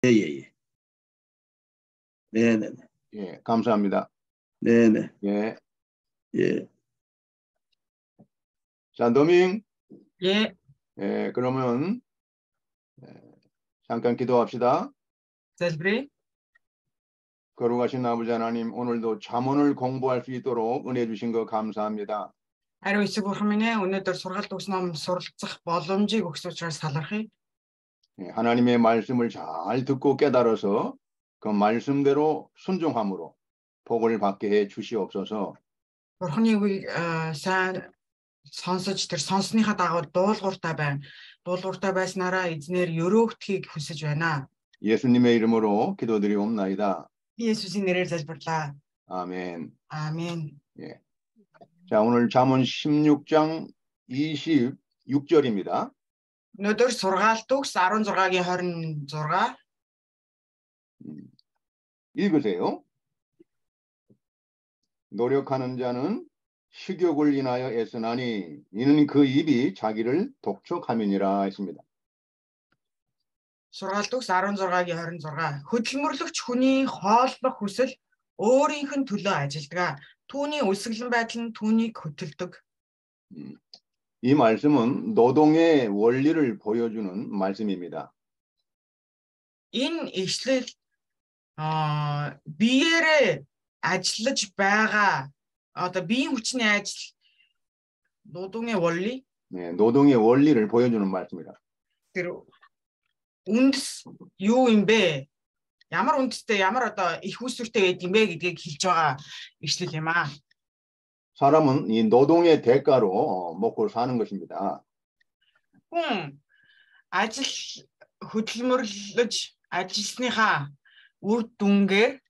예. 네네. 예, 감사합니다. 네네. 예. 예. 자, 노밍. 예. 예, 그러면 잠깐 기도합시다. Залбирая. 거룩하신 아버지 하나님, 오늘도 잠언을 공부할 수 있도록 은혜 주신 거 감사합니다. Ариун эсэг бурхан минь ээ өнөөдөр сургаалт өгс ном суралцах боломжийг өгсөн учраас талархъя. 예, 하나님의 말씀을 잘 듣고 깨달아서 그 말씀대로 순종함으로 복을 받게 해 주시옵소서. Бурханы үгийг сайн сонсож тэр сонсныхаа дагуу дуулууртай байснараа эзнэр өрөөгдөхийг хүсэж байна. 예수님의 이름으로 기도드리옵나이다. 예수님 нэрээр залбирлаа. 아멘. 아멘. 예. 자, 오늘 잠언 16장 26절입니다. Өнөөдөр сургаалт өгс 16-гийн 26. 읽으세요. 노력하는 자는 식욕을 인하여 애쓰나니 이는 그 입이 자기를 독촉함이니라 했습니다. Сургаалт өгс 16-гийн 26. Хөдөлмөрлөгч хүний хооллох хүсэл өөрийнх нь төлөө ажилдаг. Түүний үлсгэлэн байдал нь түүнийг хөдөлдөг. 이 말씀은 노동의 원리를 보여주는 말씀입니다. Энэ ишлэл биеэрээ ажиллаж байгаа одоо биеийн хүчний ажил 노동의 원리 네, 노동의 원리를 보여주는 말씀이다. тэр үндэс юу юм бэ? Ямар үндэстэй ямар одоо их усүртэй байд юм бэ гэдгийг хэлж байгаа ишлэл юм аа. 사람은 이 노동의 대가로 먹고 사는 것입니다. ажил хөдөлмөрлөж ажилласныхаа үр дүнгээр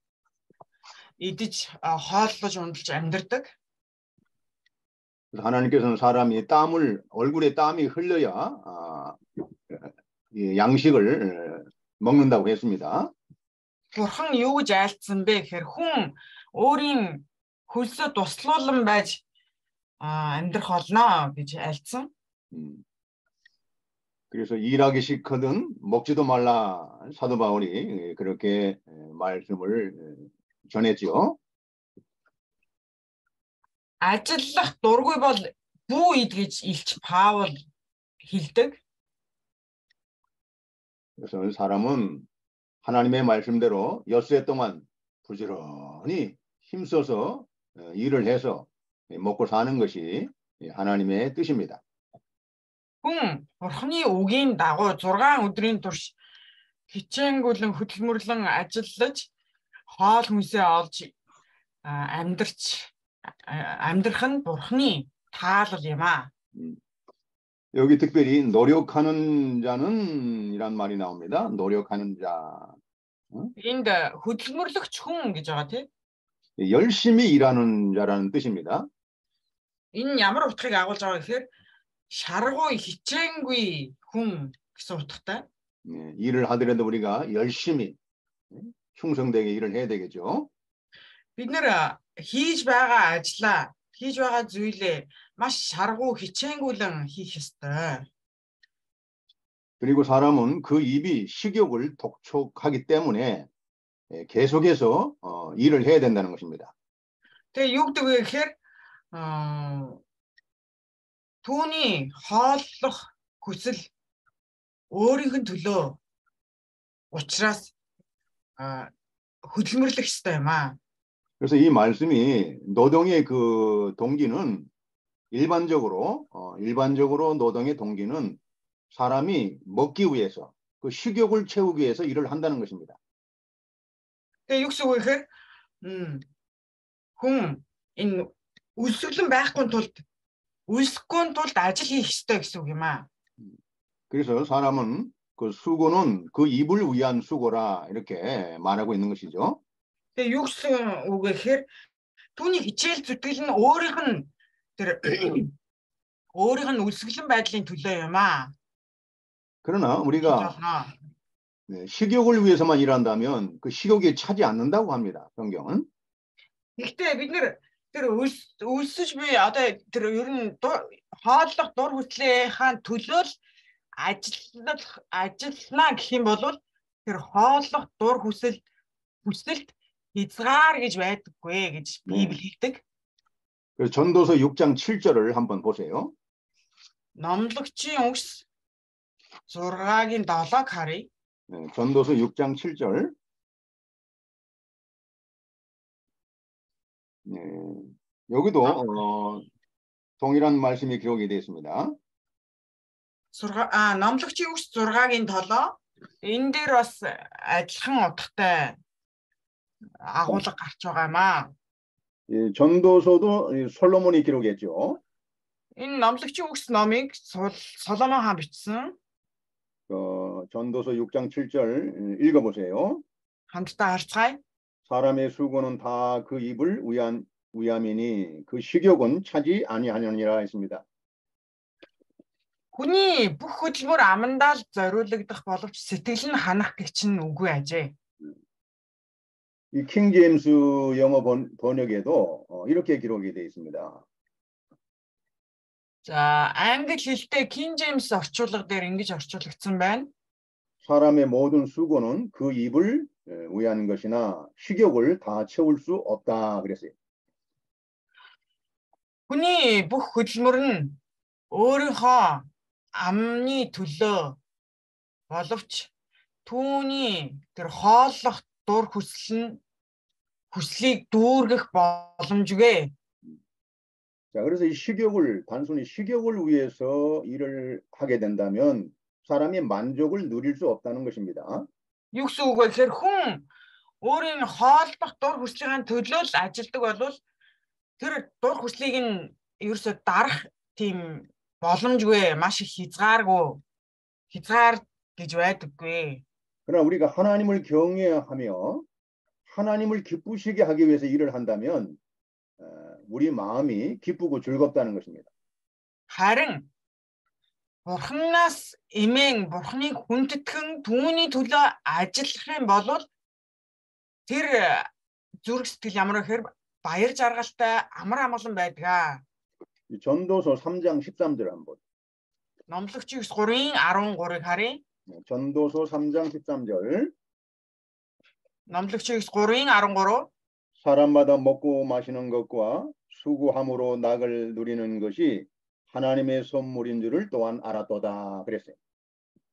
идэж хооллож унтж амьдардаг. 하나님께서는 사람이 얼굴에 땀이 흘러야 양식을 먹는다고 했습니다. Бурхан юу гэж айлцсан бэ гэхээр хүн өөрийн хөлсөө туслуулан байж амьдрах болно гэж айлцсан. 그래서 일하기 싫거든 먹지도 말라 사도 바울이 그렇게 말씀을 전했죠. Ажиллах дургүй бол бүү ид гэж илч Паул хэлдэг. 그래서 사람은 하나님의 말씀대로 엿새 동안 부지런히 힘써서 일을 해서 먹고 사는 것이 하나님의 뜻입니다. Бурханы үгийн дагуу 6 өдрийн турш хичээнгүлэн хөдөлмөрлөн ажиллаж хоол хүнсээ олж амьдрах нь Бурханы таалал юм аа. 여기 특별히 노력하는 자는 이란 말이 나옵니다. 노력하는 자. энд хөдөлмөрлөгч хүн гэж байгаа тийм. 열심히 일하는 자라는 뜻입니다. Энэ ямар утгыг агуулж байгаа гэхээр шаргуу хичээнгүй хүн гэсэн утгатай. 일을 하더라도 우리가 열심히 충성되게 일을 해야 되겠죠. бид нэр хийж байгаа ажлаа, хийж байгаа зүйлээ маш шаргуу хичээнгүйлэн хийх ёстой. 그리고 사람은 그 입이 식욕을 독촉하기 때문에 계속해서 일을 해야 된다는 것입니다. Тэгээ юу гэдэг вэ гэхээр түүний хооллох хүсэл өөрийнх нь төлөө учраас хөдөлмөрлөх ёстой юм аа. 그래서 이 말씀이 노동의 그 동기는 일반적으로 노동의 동기는 사람이 먹기 위해서 그 식욕을 채우기 위해서 일을 한다는 것입니다. Тэгээ юу гэсэн үг вэ гэхээр хүн энэ үлсгэлэн байхгүй тулд ажил хийх ёстой гэсэн үг юм аа. 그래서 사람은 그 수고는 그 입을 위한 수고라 이렇게 말하고 있는 것이죠. Тэгээ юу гэсэн үг вэ гэхээр түүний хичээл зүтгэл нь өөрийнх нь үлсгэлэн байдлын төлөө юм аа. 그러나 우리가 식욕을 위해서만 일한다면 그 식욕이 차지 않는다고 합니다. 성경은. Гэхдээ бид нэр тэр үлсэж би одоо тэр ер нь хооллох дур хүслийнхаа төлөө ажиллана гэх юм бол тэр хооллох дур хүсэлт хязгаар гэж байдаггүй гэж Библи хэлдэг. 그래서 전도서 6장 7절을 한번 보세요. Номлогчийн үгс 6-гийн 7-ыг харъя. 네, 전도서 6장 7절. 네, 여기도 동일한 말씀이 기록이 되어 있습니다. Номлогчийн үгс 6-гийн 7. Энэ дээр бас адилхан утгатай агуулга гарч байгаамаа. 예, 전도서도 솔로몬이 기록했죠. Энэ номлогчийн үгс номыг Соломон хаан бичсэн. 전도서 6장 7절 읽어보세요. хамтдаа харцгаая. 사람의 수고는 다 그 입을 위함이니 그 식욕은 차지 아니하느니라 했습니다. Хүний бүх хөдөлмөр амандаа л зориулагдах боловч сэтгэл нь ханах гэж нь үгүй ажээ. 이 킹제임스 영어 번역에도 이렇게 기록이 되어 있습니다. За, англи хэлтэй King James орчуулга дээр ингэж орчуулагдсан байна. 사람의 모든 수고는 그 입을 위한 것이나 식욕을 다 채울 수 없다 그랬어요. Хүний бүх хөдөлмөр нь өөрийнхөө амны төлөө боловч түүний тэр хооллох дур хүслийг дүүргэх боломжгүй. 자, 그래서 이 단순히 식욕을 위해서 일을 하게 된다면 사람이 만족을 누릴 수 없다는 것입니다. Юу гэсэн үг вэ гэхээр хүн өөрийн хооллох дур хүслийн төлөө л ажилдаг болвол тэр дур хүслийг нь ерөөсө дарах тийм боломжгүй, маш их хязгаар гэж байдаггүй. 그러나 우리가 하나님을 경외하며 하나님을 기쁘시게 하기 위해서 일을 한다면 우리 마음이 기쁘고 즐겁다는 것입니다. Харин Бурханаас эмээн Бурханыг хүндэтгэн түүний төлөө ажиллах юм бол тэр зүрх сэтгэл ямар ихээр баяр жаргалтай амар амгалан байдаг. 전도서 3장 13절 한번. Номлогчийн 3-ын 13-ыг харъя. 전도서 3장 13절. Номлогчийн 3-ын 13. 사람마다 먹고 마시는 것과 수고함으로 낙을 누리는 것이 하나님의 선물인 줄을 또한 알았도다 그랬어요.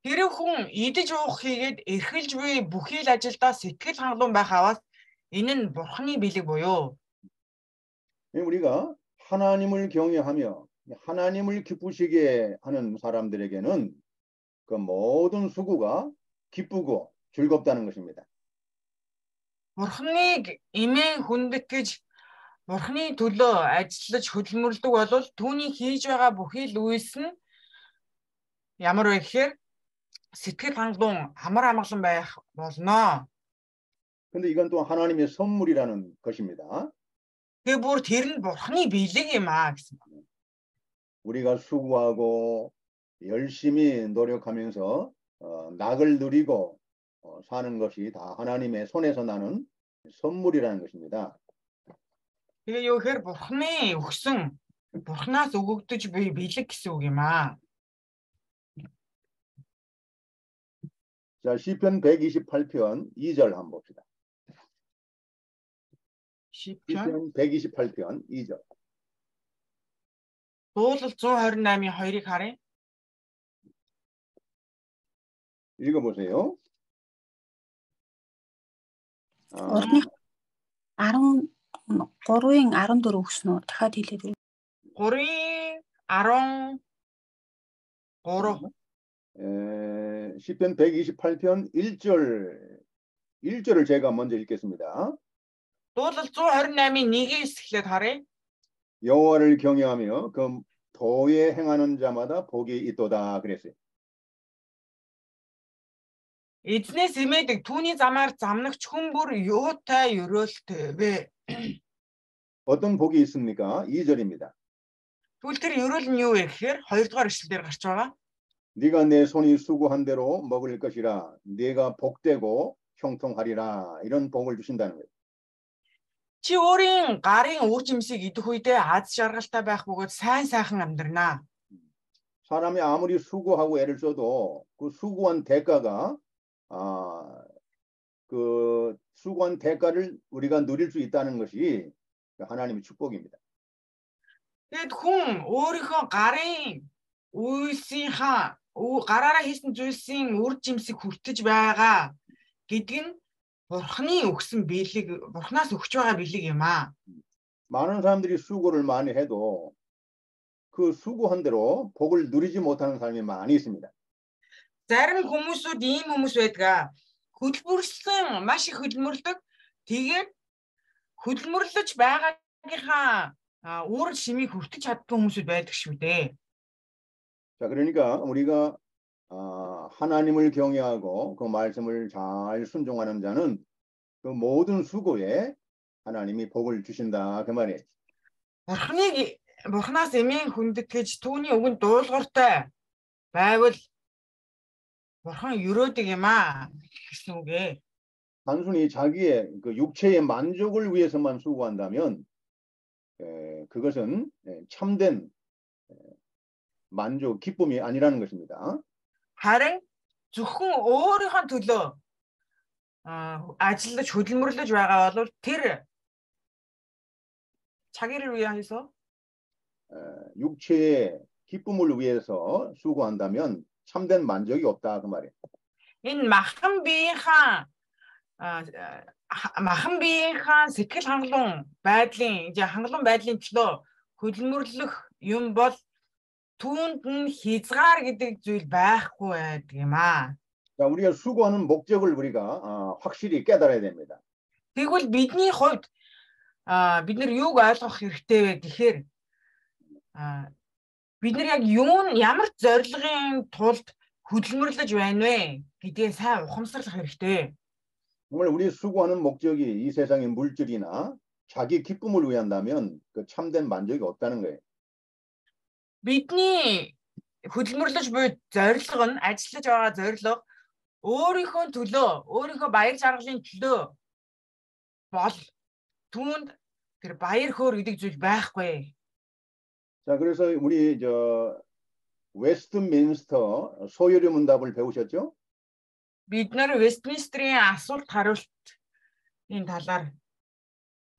Тэр хүн идэж уух хийгээд эрхэлж буй бүхий л ажилдаа сэтгэл хангалуун байх аваас энэ нь Бурханы билэг буюу. 우리가 하나님을 경외하며 하나님을 기쁘시게 하는 사람들에게는 그 모든 수고가 기쁘고 즐겁다는 것입니다. Бурханыг эмээн хүндэтгэж Бурханы төлөө ажиллаж хөдөлмөрлөдөг бол түүний хийж байгаа бүхий л үйлс нь ямар вэ гэхээр сэтгэл хангалуун амар амгалан байх болно. 근데 이건 또 하나님의 선물이라는 것입니다. Тэгээ бүр тэр нь Бурханы билэг юм аа гэсэн. 우리가 수고하고 열심히 노력하면서 낙을 누리고 사는 것이 다 하나님의 손에서 나는 선물이라는 것입니다. Тэгээ юу гэхээр Бурханы өгсөн Бурханаас өгөгдөж буй билэг гэсэн үг юм аа. 자, 시편 128편 2절 한번 봅시다. 시편 128편 2절. Дуулал 128-ийн 2-ыг харъя. 읽어보세요. Орны 13-ийн 14 өгсөн үү? Дахиад хэлээд үү? 3-ийн 13. 시편 128편 1절을 제가 먼저 읽겠습니다. Дуулал 128-ийн 1-ээс эхлээд харъя. 여호와를 경외하며 그 도에 행하는 자마다 복이 있도다 그랬어요. Эзнээс эмээдэг түүний замаар замнагч хүн бүр юутай өрөөлтэй вэ? 어떤 복이 있습니까? 2절입니다. Тэгвэл тэр өрөөл нь юу вэ гэхээр 2-р эшлэлээр гарч байгаа. 네가 내 손이 수고한 대로 먹을 것이라 네가 복되고 형통하리라 이런 복을 주신다는 거예요. Чи өөрийн гарын үр жимсийг идэх үедээ аз жаргалтай байх бөгөөд сайн сайхан амьдрнаа. 사람이 아무리 수고하고 애를 써도 그 수고한 대가가 그 수고한 대가를 우리가 누릴 수 있다는 것이 하나님의 축복입니다. Тэгэд хүн өөрийнхөө гарын үйлсийнхаа гараараа хийсэн зүйлсийн үр жимсийг хүртэж байгаа гэдэг нь Бурхны өгсөн биелэг, Бурхнаас өгч байгаа биелэг юм аа. 많은 사람들이 수고를 많이 해도 그 수고한 대로 복을 누리지 못하는 사람이 많이 있습니다. Зарим хүмүүсүүд ийм хүмүүс байдаг. Хөдөлмөрлсөн маш их хөдөлмөрлөдөг. Тэгээд хөдөлмөрлөж байгаагийнхаа 우울 심ийг хүртэж чаддаг хүмүүсүүд байдаг шүү дээ. 자, 그러니까 우리가 하나님을 경외하고 그 말씀을 잘 순종하는 자는 그 모든 수고에 하나님이 복을 주신다 그 말이에요. Бурхнаас эмийн хүндэтгэж түүний үгэнд дуулууртай байвал Бурхан өрөөдөг юм аа гэсэн үгээ. 단순히 자기의 그 육체의 만족을 위해서만 수고한다면 그것은 참된 만족, 기쁨이 아니라는 것입니다. Харин зөвхөн өөрийнхөө төлөө ажиллаж хөдөлмөрлөж байгаа бол тэр 자기를 위해서 육체의 기쁨을 위해서 수고한다면 참된 만족이 없다 그 말이에요. Энэ махан биеийнхаа сэтгэл хангалуун байдлын төлөө хөдөлмөрлөх юм бол түүнд нь хязгаар гэдэг зүйл байхгүй байдаг юм аа. 자, 우리가 수고하는 목적을 우리가 확실히 깨달아야 됩니다. Тэгвэл бидний хувьд бид нар юуг ойлгох хэрэгтэй вэ гэхээр бид нар яг ямар зорилгын тулд хөдөлмөрлөж байна вэ гэдгийг сайн ухамсарлах хэрэгтэй. 정말 우리 수고하는 목적이 이 세상의 물질이나 자기 기쁨을 위한다면 그 참된 만족이 없다는 거예요. Бидний хөдөлмөрлөж буй зорилго нь ажиллаж байгаа зорилго өөрийнхөө төлөө, өөрийнхөө баяр жаргалын төлөө бол түүнд тэр баяр хөөр гэдэг зүйл байхгүй. 자, 그래서 우리 웨스트민스터 소요리 문답을 배우셨죠? Бид нар Вестминстерийн асуулт хариултын талаар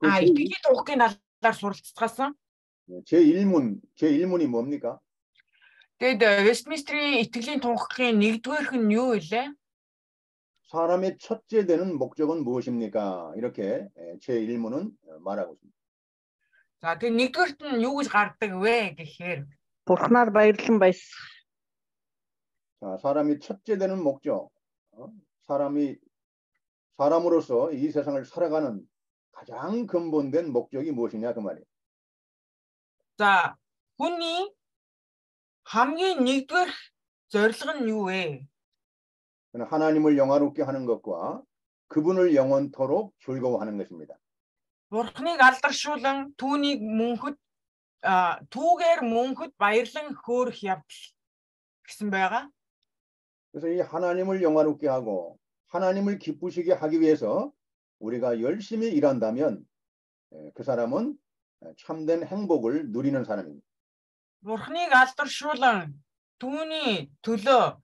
итгэлийн тунхагийн талаар суралцсан. 제1문이 뭡니까? Тэгэд Вестминстерийн итгэлийн тунхагийн 1-р нь юу вэ? 사람의 첫째 되는 목적은 무엇입니까? 이렇게 제1문은 말하고 있습니다. За тэгээд 1-р нь юу гэж гардаг вэ гэхээр Бурхнаар баярлан баясах. 자, 사람이 첫째 되는 목적. 사람으로서 이 세상을 살아가는 가장 근본된 목적이 무엇이냐 그 말이에요. За хүний хамгийн 1-р зорилго нь юу вэ? 하나님을 영화롭게 하는 것과 그분을 영원토록 즐거워하는 것입니다. Бурхныг алдаршуулан түүнийг түүгээр мөнхөд баярлан хөөрөх явдал гэсэн байгаа. 그래서 이 하나님을 영화롭게 하고 하나님을 기쁘시게 하기 위해서 우리가 열심히 일한다면 그 사람은 참된 행복을 누리는 사람입니다. Бурхныг алдаршуулан түүний төлөө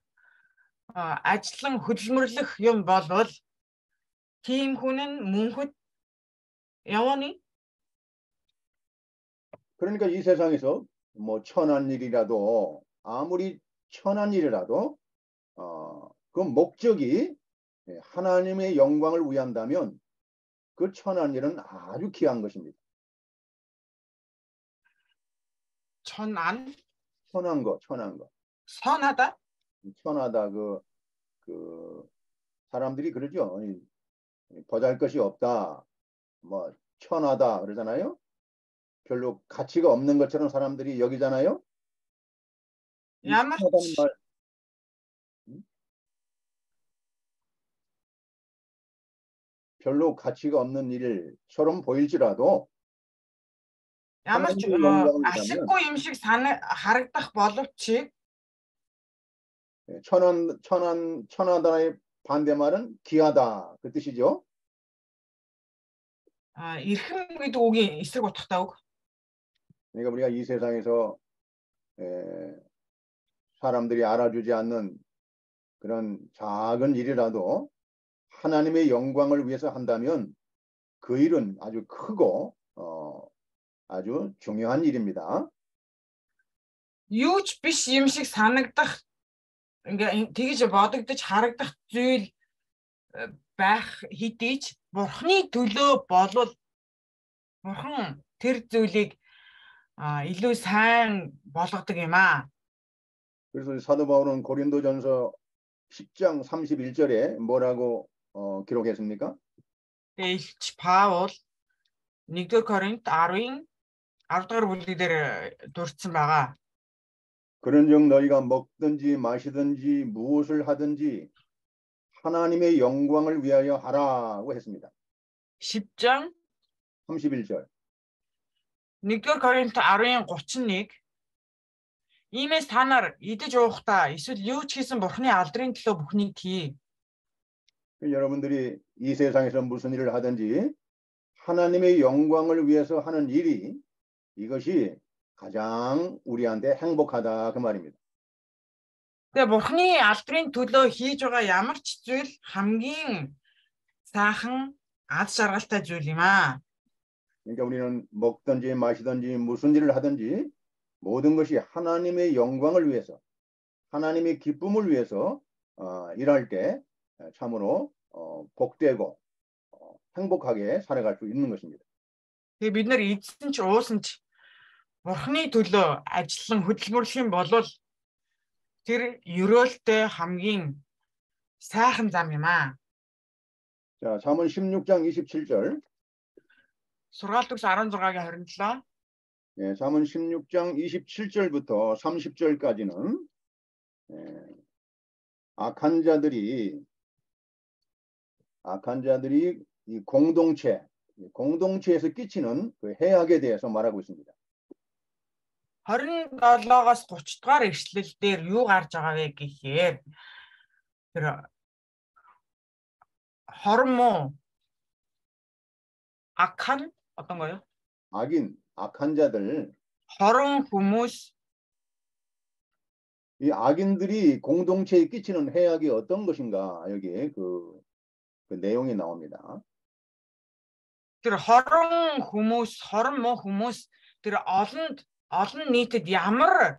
ажиллан хөдөлмөрлөх юм болвол тийм хүн нь мөнхөд явна. 그러니까 이 세상에서 뭐 천한 일이라도 아무리 천한 일이라도 그 목적이 하나님의 영광을 위한다면 그 천한 일은 아주 귀한 것입니다. 천한 거. 선하다? 천하다 그 사람들이 그러죠. 보잘것이 없다. 뭐 천하다 그러잖아요. 별로 가치가 없는 것처럼 사람들이 여기잖아요. 천하다는 말 별로 가치가 없는 일처럼 보일지라도 Ямар ч ашиггүй юм шиг харагдах боловч 천하다의 반대말은 귀하다 그 뜻이죠. эрхэм гэдэг үгийн эсрэг утгатай үг. 그러니까 우리가 이 세상에서 사람들이 알아주지 않는 그런 작은 일이라도 하나님의 영광을 위해서 한다면 그 일은 아주 크고 아주 중요한 일입니다. Юу ч биш юм шиг санагдах ингээ тэгж бодогдож харагдах зүйл байх хэдий ч Бурхны төлөө болвол Бурхан тэр зүйлийг илүү сайн болгодог юм аа. 그래서 사도 바울은 고린도전서 10장 31절에 뭐라고 기록했습니까? Илч Паул 1-р Коринт 10-ын 10-р бүлэг дээр дурдсан байгаа. 그런즉 너희가 먹든지 마시든지 무엇을 하든지 하나님의 영광을 위하여 하라고 했습니다. 10장 31절. 1-р Коринт 10-ын 31 Иймээс та нар идэж уухдаа эсвэл юу ч хийсэн Бурхны алдрын төлөө бүхнийг хий. 여러분들이 이 세상에서 무슨 일을 하든지 하나님의 영광을 위해서 하는 일이 이것이 가장 우리한테 행복하다 그 말입니다. Тэгээ Бурхны алдрын төлөө хийж байгаа ямар ч зүйл хамгийн сайхан аз жаргалтай зүйл юм аа. 그러니까 우리는 먹든지 마시든지 무슨 일을 하든지 모든 것이 하나님의 영광을 위해서 하나님의 기쁨을 위해서 일할 때 참으로 복되고 행복하게 살아갈 수 있는 것입니다. Тэгээ бид нар эзэн ч уусан ч Бурхны төлөө ажиллан хөдөлмөрлөх юм бол тэр ерөөлтэй хамгийн сайхан зам юм аа. 자, 잠언 16장 27절. Сургаалт төгс 16-гийн 27. 예, 잠언 16장 27절부터 30절까지는 악한 자들이 이 공동체에서 끼치는 그 해악에 대해서 말하고 있습니다. 27-оос 30 дугаар эшлэл дээр юу гарч байгаа вэ гэхээр тэр хормо 악한 어떤 거요? 악한 자들 хорон хүмүүс 이 악인들이 공동체에 끼치는 해악이 어떤 것인가 여기 그 내용이 나옵니다. тэр хорон муу хүмүүс тэр олон нийтэд ямар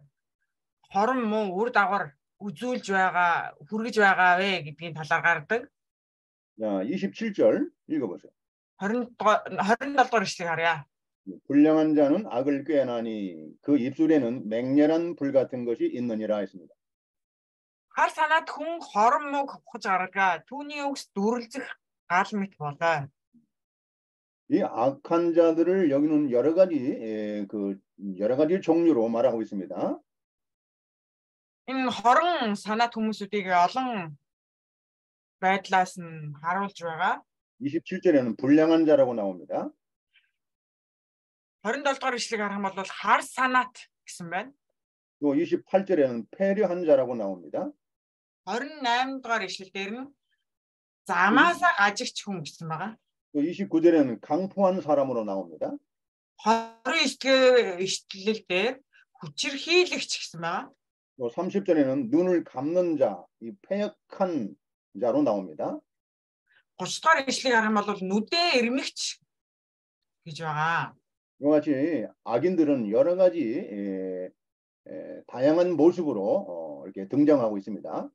хорон муу үр дагавар үзүүлж байгаа, хүргэж байгаа вэ гэдгийн талаар гардаг. 자, 27절 읽어보세요. 27 дугаар эшлэгийг харъя. 불량한 자는 악을 꾀하나니 그 입술에는 맹렬한 불 같은 것이 있느니라 했습니다. Хар санаад хүн хорон муу ухаж гаргаа түүний өгс дүрлзэх гал мэт болоо. 이 악한 자들을 여기는 여러 가지 종류로 말하고 있습니다. Энэ хорон санаад хүмүүсүүдийг олон байдлаас нь харуулж байгаа. 27절에는 불량한 자라고 나옵니다. 27 дугаар ишлэгийг харах юм бол хар санаат гэсэн байна. 또 28절에는 패려한 자라고 나옵니다. 28 дугаар ишлэл дээр нь замаасаа гажигч хүн гэсэн байгаа. 또 29절에는 강포한 사람으로 나옵니다. 29 ишлэл дээр хүчирхийлэгч гэсэн байгаа. 또 30절에는 눈을 감는 자, 이 패역한 자로 나옵니다. 30 дугаар ишлэгийг харах юм бол нүдээ ирмэгч гэж байгаа. 이와 같이 악인들은 여러 가지 다양한 모습으로 이렇게 등장하고 있습니다.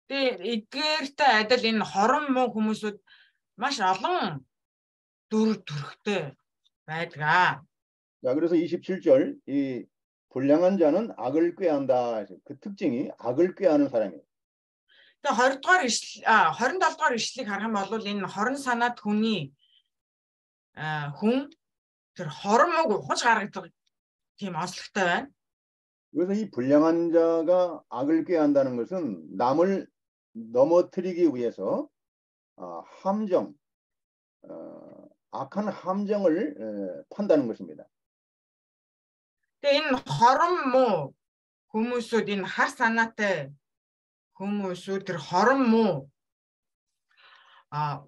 Тэгээ эдгээртэй адил энэ хорон муу хүмүүсүүд маш олон төрхтэй байдаг. 자, 그래서 27절 이 불량한 자는 악을 꾀한다. 그 특징이 악을 꾀하는 사람이에요. Тэгээ 27 дугаар ишлэгийг харах юм бол энэ хорон санаад хүний хүн тэр хорон мууг ухаж гаргадаг тийм онцлогтой байна. 그래서 이 불량한 자가 악을 꾀한다는 것은 남을 넘어뜨리기 위해서 악한 함정을 판다는 것입니다. Тэгээ энэ хорон муу хүмүүсүүд энэ хар санаатай хүмүүсүүд тэр хорон муу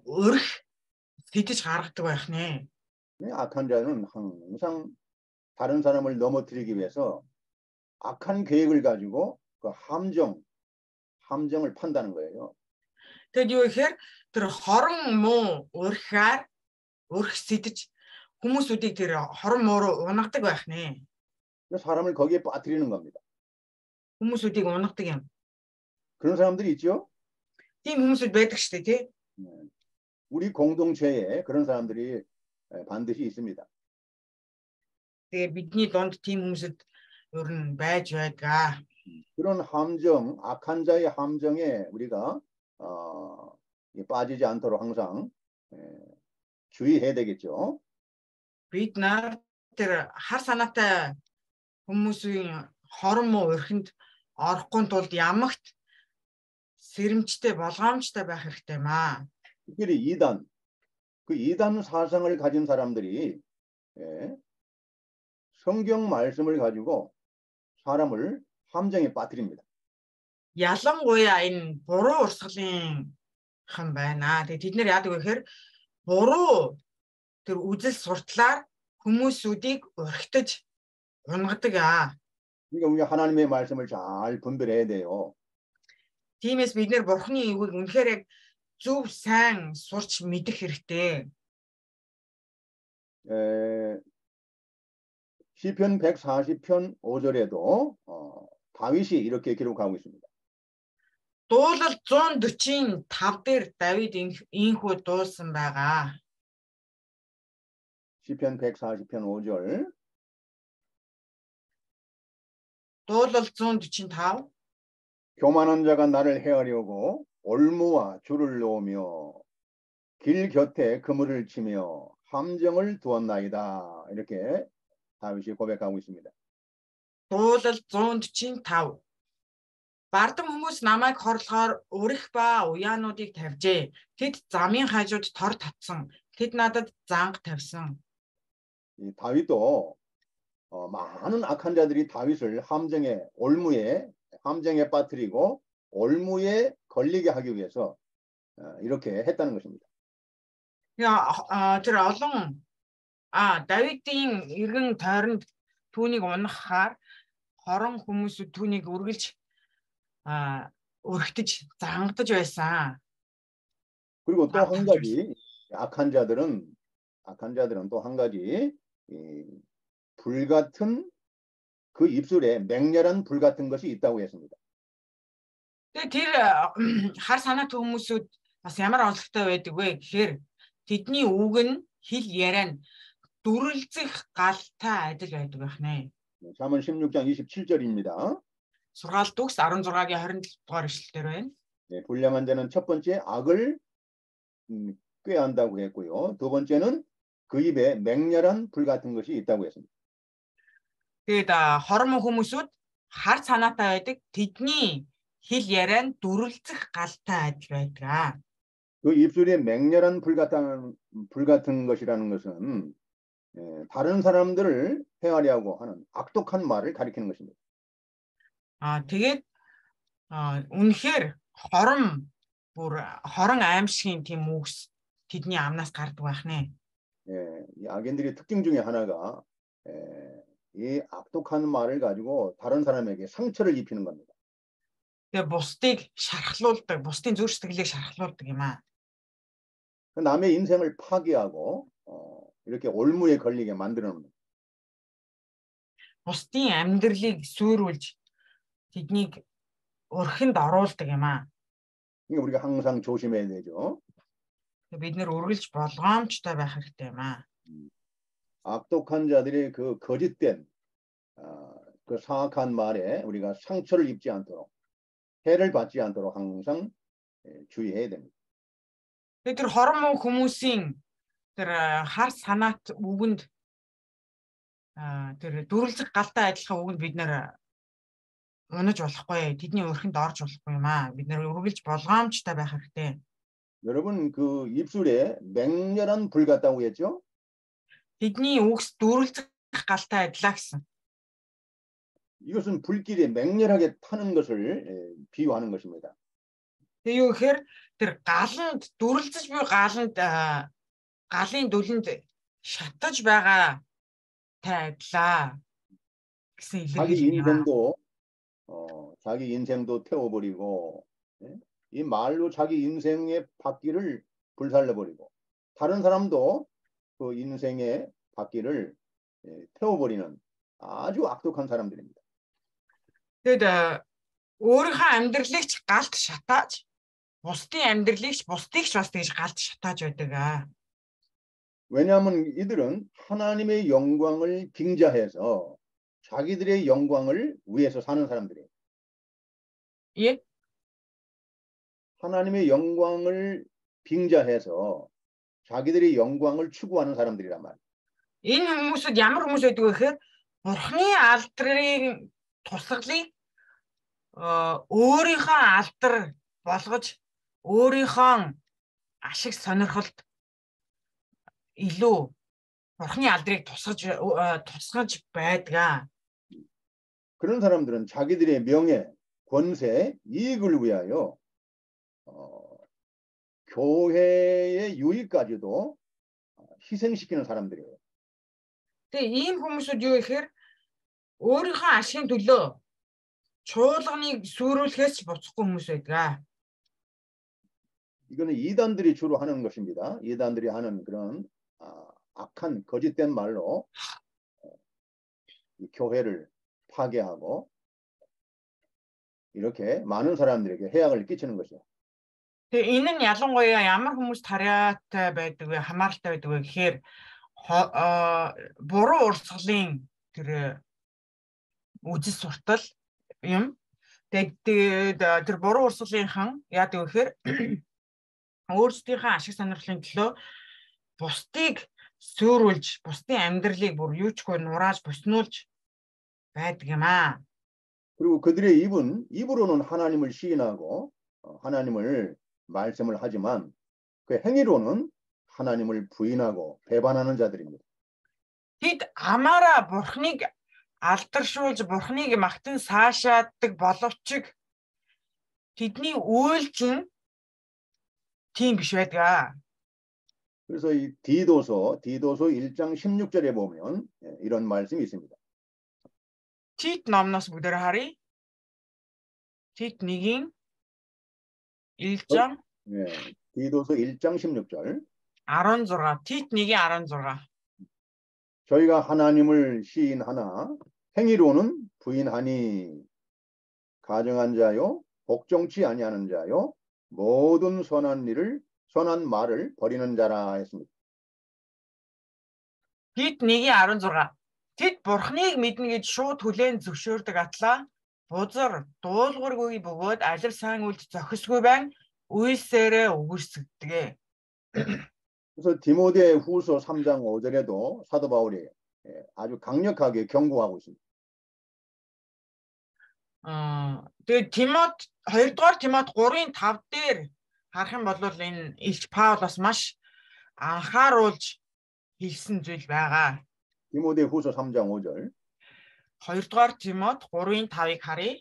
өрх фитэж гаргадаг байх нэ. 악한 자는 항상 다른 사람을 넘어뜨리기 위해서 악한 계획을 가지고 그 함정을 판다는 거예요. Тэгэд юу гэхээр тэр хорон муу урахаар урах сэтж хүмүүсүүдийг тэр хорон муу унагадаг байх нэ. 사람을 거기에 빠뜨리는 겁니다. хүмүүсүүдийг унагадаг юм. 그런 사람들이 있죠? Тийм хүмүүсүүд байдаг шүү дээ, тий? 우리 공동체에 그런 사람들이 반드시 있습니다. Тэгээ бидний донд тийм хүмүүсд ер нь байж байдаг. 그런 함정, 악한 자의 함정에 우리가 빠지지 않도록 항상 주의해야 되겠죠. Бид нар тэр хар санаатай хүмүүсийн хорон муу өрхөнд орохгүй тулд ямагт сэрэмжтэй болгоомжтой байх хэрэгтэй юм аа. 특별히 이단, 그 이단 사상을 가진 사람들이 성경 말씀을 가지고 사람을 함정에 빠뜨립니다. Ялангуяа энэ буруу урсгалын хан байна. Тэгээ тэд нэр яадаг вэ гэхээр буруу тэр үзэл суртлаар хүмүүсүүдийг өрхтөж унгадаг аа. 그러니까 우리가 하나님의 말씀을 잘 분별해야 돼요. Тиймээс бид нэр бурхны үгийг үнэхээр яг зөв сайн сурч мэдэх хэрэгтэй. 시편 140편 5절에도 다윗이 이렇게 기록하고 있습니다. Дуулал 145 дээр Давид ийхүү дуулсан байгаа. 시편 140편 5절. Дуулал 145. 교만한 자가 나를 해하려고 올무와 줄을 놓으며 길 곁에 그물을 치며 함정을 두었나이다. 이렇게 다윗이 고백하고 있습니다. Дуулал 145. Бардам хүмүүс намайг хорлохоор өрөх ба уяануудыг тавьжээ. Тэд замын хажууд тор татсан. Тэд надад занг тавьсан. 이 다윗도 많은 악한 자들이 다윗을 함정에 빠뜨리고 올무에 걸리게 하기 위해서 이렇게 했다는 것입니다. Тэр олон Давидын иргэн тойронд түүнийг унахаар хорон хүмүүсүүд түүнийг үргэлж өргөтөж зангадаж байсан. 그리고 또 한 가지 악한 자들은 또 한 가지 불같은 그 입술에 맹렬한 불 같은 것이 있다고 했습니다. Тэр хар санаатай хүмүүсүүд бас ямар онцлогтой байдаг вэ гэхээр тэдний үг нь хэл яриа нь дүрлзэх галтай адил байдаг байх нэ. 잠언 16장 27절입니다. Сургаал төгс 16-гийн 27 дугаар ишлэлээр байна. 불량한 자는 첫 번째 악을 꾀한다고 했고요. 두 번째는 그 입에 맹렬한 불 같은 것이 있다고 했습니다. Тэгээд хором хүмүүсүүд хар санаатай байдаг. Тэдний хэл яриа нь дүрлзэх галтай адил байдаг. 그 입술에 맹렬한 불 같은 것이라는 것은 다른 사람들을 해하려고 하는 악독한 말을 가리키는 것입니다. Тэгээд үнэхээр хорон аимшигын тийм үгс тэдний амнаас гардаг байх нэ. 이 악인들의 특징 중에 하나가 이 악독한 말을 가지고 다른 사람에게 상처를 입히는 겁니다. Тэгээ бусдыг шархлуулдаг, бусдын зүрх сэтгэлийг шархлуулдаг юм аа. 남의 인생을 파괴하고 이렇게 올무에 걸리게 만드는 겁니다. Бусдын амьдралыг сүрүүлж тэднийг өрхөнд оруулдаг юм аа. 그러니까 우리가 항상 조심해야 되죠. Бид нэр үргэлж болгоомжтой байх хэрэгтэй юм аа. 악독한 자들의 그 거짓된 그 사악한 말에 우리가 상처를 입지 않도록 해를 받지 않도록 항상 주의해야 됩니다. Тэр хором муу хүмүүсийн тэр хар санаат үгэнд тэр дүрлзэх галтай адилхан үгэнд бид нэр унаж болохгүй. Тэдний өрхөнд орж болохгүй юм аа. Бид нэр үргэлж болгоомжтой байх хэрэгтэй. 여러분 그 입술에 맹렬한 불 같다고 했죠? Тэдний үгс дүрлзэх галтай адилаа гэсэн. 이것은 불길에 맹렬하게 타는 것을 비유하는 것입니다. Тэгээ юу гэхээр тэр галанд дүрлзэж буй галын дүлэнд шатаж байгаа тай адилаа гэсэн илэрхийлэл юм. 자기 인생도 태워버리고 이 말로 자기 인생의 바퀴를 불살라버리고 다른 사람도 그 인생의 바퀴를 태워버리는 아주 악독한 사람들입니다. Тэгээд өөрийнхөө амьдралыг ч галт шатааж, бусдын амьдралыг ч бусдыг ч бас тэгж галт шатааж байдаг. 왜냐하면 이들은 하나님의 영광을 빙자해서 자기들의 영광을 위해서 사는 사람들이에요. 예? 하나님의 영광을 빙자해서 자기들의 영광을 추구하는 사람들이란 말이에요. Энэ хүмүүсд ямар хүмүүс байдаг вэ гэхээр Бурхны алдрыг тусгалыг өөрийнхөө алдар болгож өөрийнхөө ашиг сонирхолд илүү Бурхны алдрыг тусгаж байдаг. 그런 사람들은 자기들의 명예, 권세, 이익을 위하여 교회의 유익까지도 희생시키는 사람들이에요. Тэгээ ийм хүмүүсүүд юу гэхээр өөрийнхөө ашигын төлөө чуулганыг сүрүүлэхээс ч буцахгүй хүмүүс байдаг. 이거는 이단들이 주로 하는 것입니다. 이단들이 하는 그런 악한 거짓된 말로 이 교회를 파괴하고 이렇게 많은 사람들에게 해악을 끼치는 것이죠. Тэгээ энэ нь ялангуяа ямар хүмүүс тариатай байдаг вэ, хамааралтай байдаг вэ гэхээр буруу урсгалын тэр үжил суртал юм. Тэгээд тэр буруу урсгалынхан яадаг вэ гэхээр өөрсдийнхөө ашиг сонирхлын төлөө бусдыг сөөрүүлж, бусдын амьдралыг бүр юучгүй нурааж, буснуулж байдаг юм аа. 그리고 그들의 입으로는 하나님을 시인하고 하나님을 말씀을 하지만 그 행위로는 하나님을 부인하고 배반하는 자들입니다. Тэд амаараа Бурхныг алдаршуулж, Бурхныг магтан саашаадаг боловч тэдний үйлч нь тийм биш байдаг. 그래서 이 디도서 1장 16절에 보면 이런 말씀이 있습니다. Тит номноос бүгдээр харъя. Тит 1-ийн 1장 디도서 1장 16절 16. Тит 1-ийн 16. 저희가 하나님을 시인하나 행위로는 부인하니 가정한 자요 복종치 아니하는 자요 모든 선한 말을 버리는 자라 했습니다. Тит 1-ийн 16. Тэд Бурхныг мэднэ гэж шууд хүлээн зөвшөөрдөг атлаа. Бузар, дуулуургүй бөгөөд алив сайн үлд зохисгүй байна. үйлсээрээ үгүйсгдэг. 그래서 디모데 후서 3장 5절에도 사도 바울이 아주 강력하게 경고하고 있습니다. Тэгээд Тимот 2-р Тимот 3-ын 5 дээр харах юм бол энэ Илч Паул бас маш анхааруулж хэлсэн зүйл байгаа. 디모데 후서 3장 5절 2-р Тимот 3-ын 5-ыг харъя.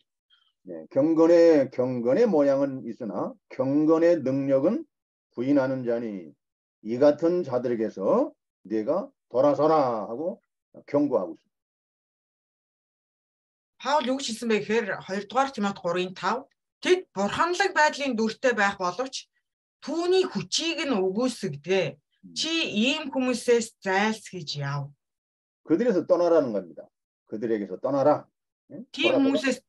경건의 모양은 있으나 경건의 능력은 부인하는 자니 이 같은 자들에게서 네가 돌아서라 하고 경고하고 있습니다. Паул юу хэлсэн бэ гэхээр 2-р Тимот 3-ын 5 тэд бурханлаг байдлын дүртэй байх боловч түүний хүчийг нь үгүйсгдэг. Чи ийм хүмүүсээс зайлсхийж яв. 그들에서 떠나라는 겁니다. 그들에게서 떠나라. Тийм хүмүүсээс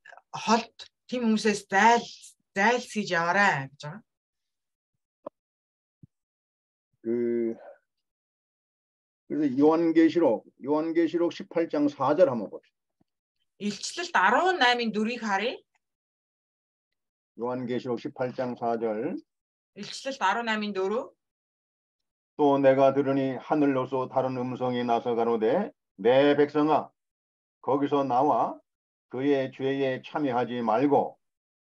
зайлсхийж яваарай гэж байгаа. 그래서 요한계시록 18장 4절 한번 봅시다. Илчлэлт 18-ын 4-ыг харъя. 요한계시록 18장 4절 Илчлэлт 18-ын 4. 또 내가 들으니 하늘로서 다른 음성이 나서 가로되 내 백성아 거기서 나와 그의 죄에 참여하지 말고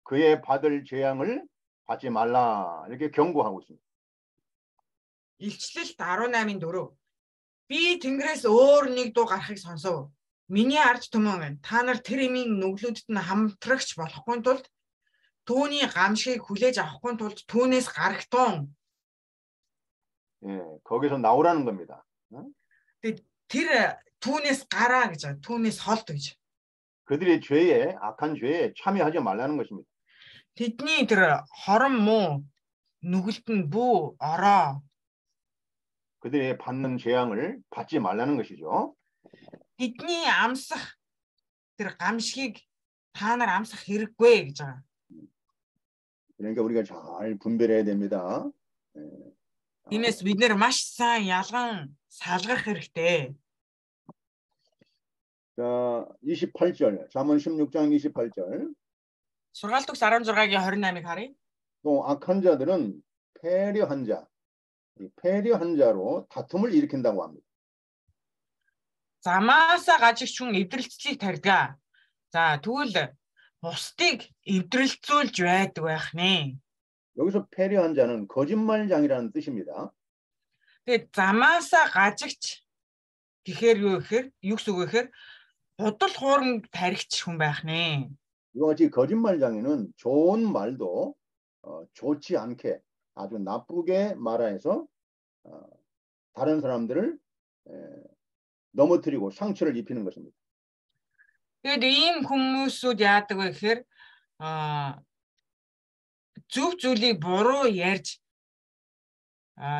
그의 받을 재앙을 받지 말라 이렇게 경고하고 있습니다. Илчлэлт 18-ын 4. Би Тэнгэрээс өөр нэг дуу гарахыг сонсов. Миний ард түмэн та нар тэр эмийн нүглүүдэд нь хамтрагч болохгүй тулд түүний гамшигыг хүлээж авахгүй тулд түүнээс гарагтун. 거기서 나오라는 겁니다. Тэр түүнээс гараа гэж байгаа. түүнээс холд гэж. 그들의 악한 죄에 참여하지 말라는 것입니다. тэдний тэр хорон муу нүгэлт нь бүү ороо. 그들의 받는 재앙을 받지 말라는 것이죠. Тэдний амсах тэр гамшигыг та нар амсах хэрэггүй гэж байгаа. 그러니까 우리가 잘 분별해야 됩니다. Тиймээс бид нэр маш сайн ялган салгах хэрэгтэй. 자, 28절, 잠언 16장 28절. Сургаалт төгс 16-гийн 28-ыг харъя. 또 악한 자들은 패려한 자, 이 패려한 자로 다툼을 일으킨다고 합니다. Замаасаа гажигч хүн эвдрэлцлийг тарьдаг. За тэгвэл бусдыг эвдрэлцүүлж байдаг байх нэ. 여기서 패려한 자는 거짓말장이라는 뜻입니다. Тэгээд замаасаа гажигч гэхээр юу гэхээр юу гэсэн үг гэхээр бодол хууранд таригч хүн байх нэ. 이와 같이 거짓말장애는 좋은 말도 좋지 않게 아주 나쁘게 말해서 다른 사람들을 넘어뜨리고 상처를 입히는 것입니다. Тэгээд ийм хүмүүсүүд яадаг вэ гэхээр зөв зүйлийг буруу ярьж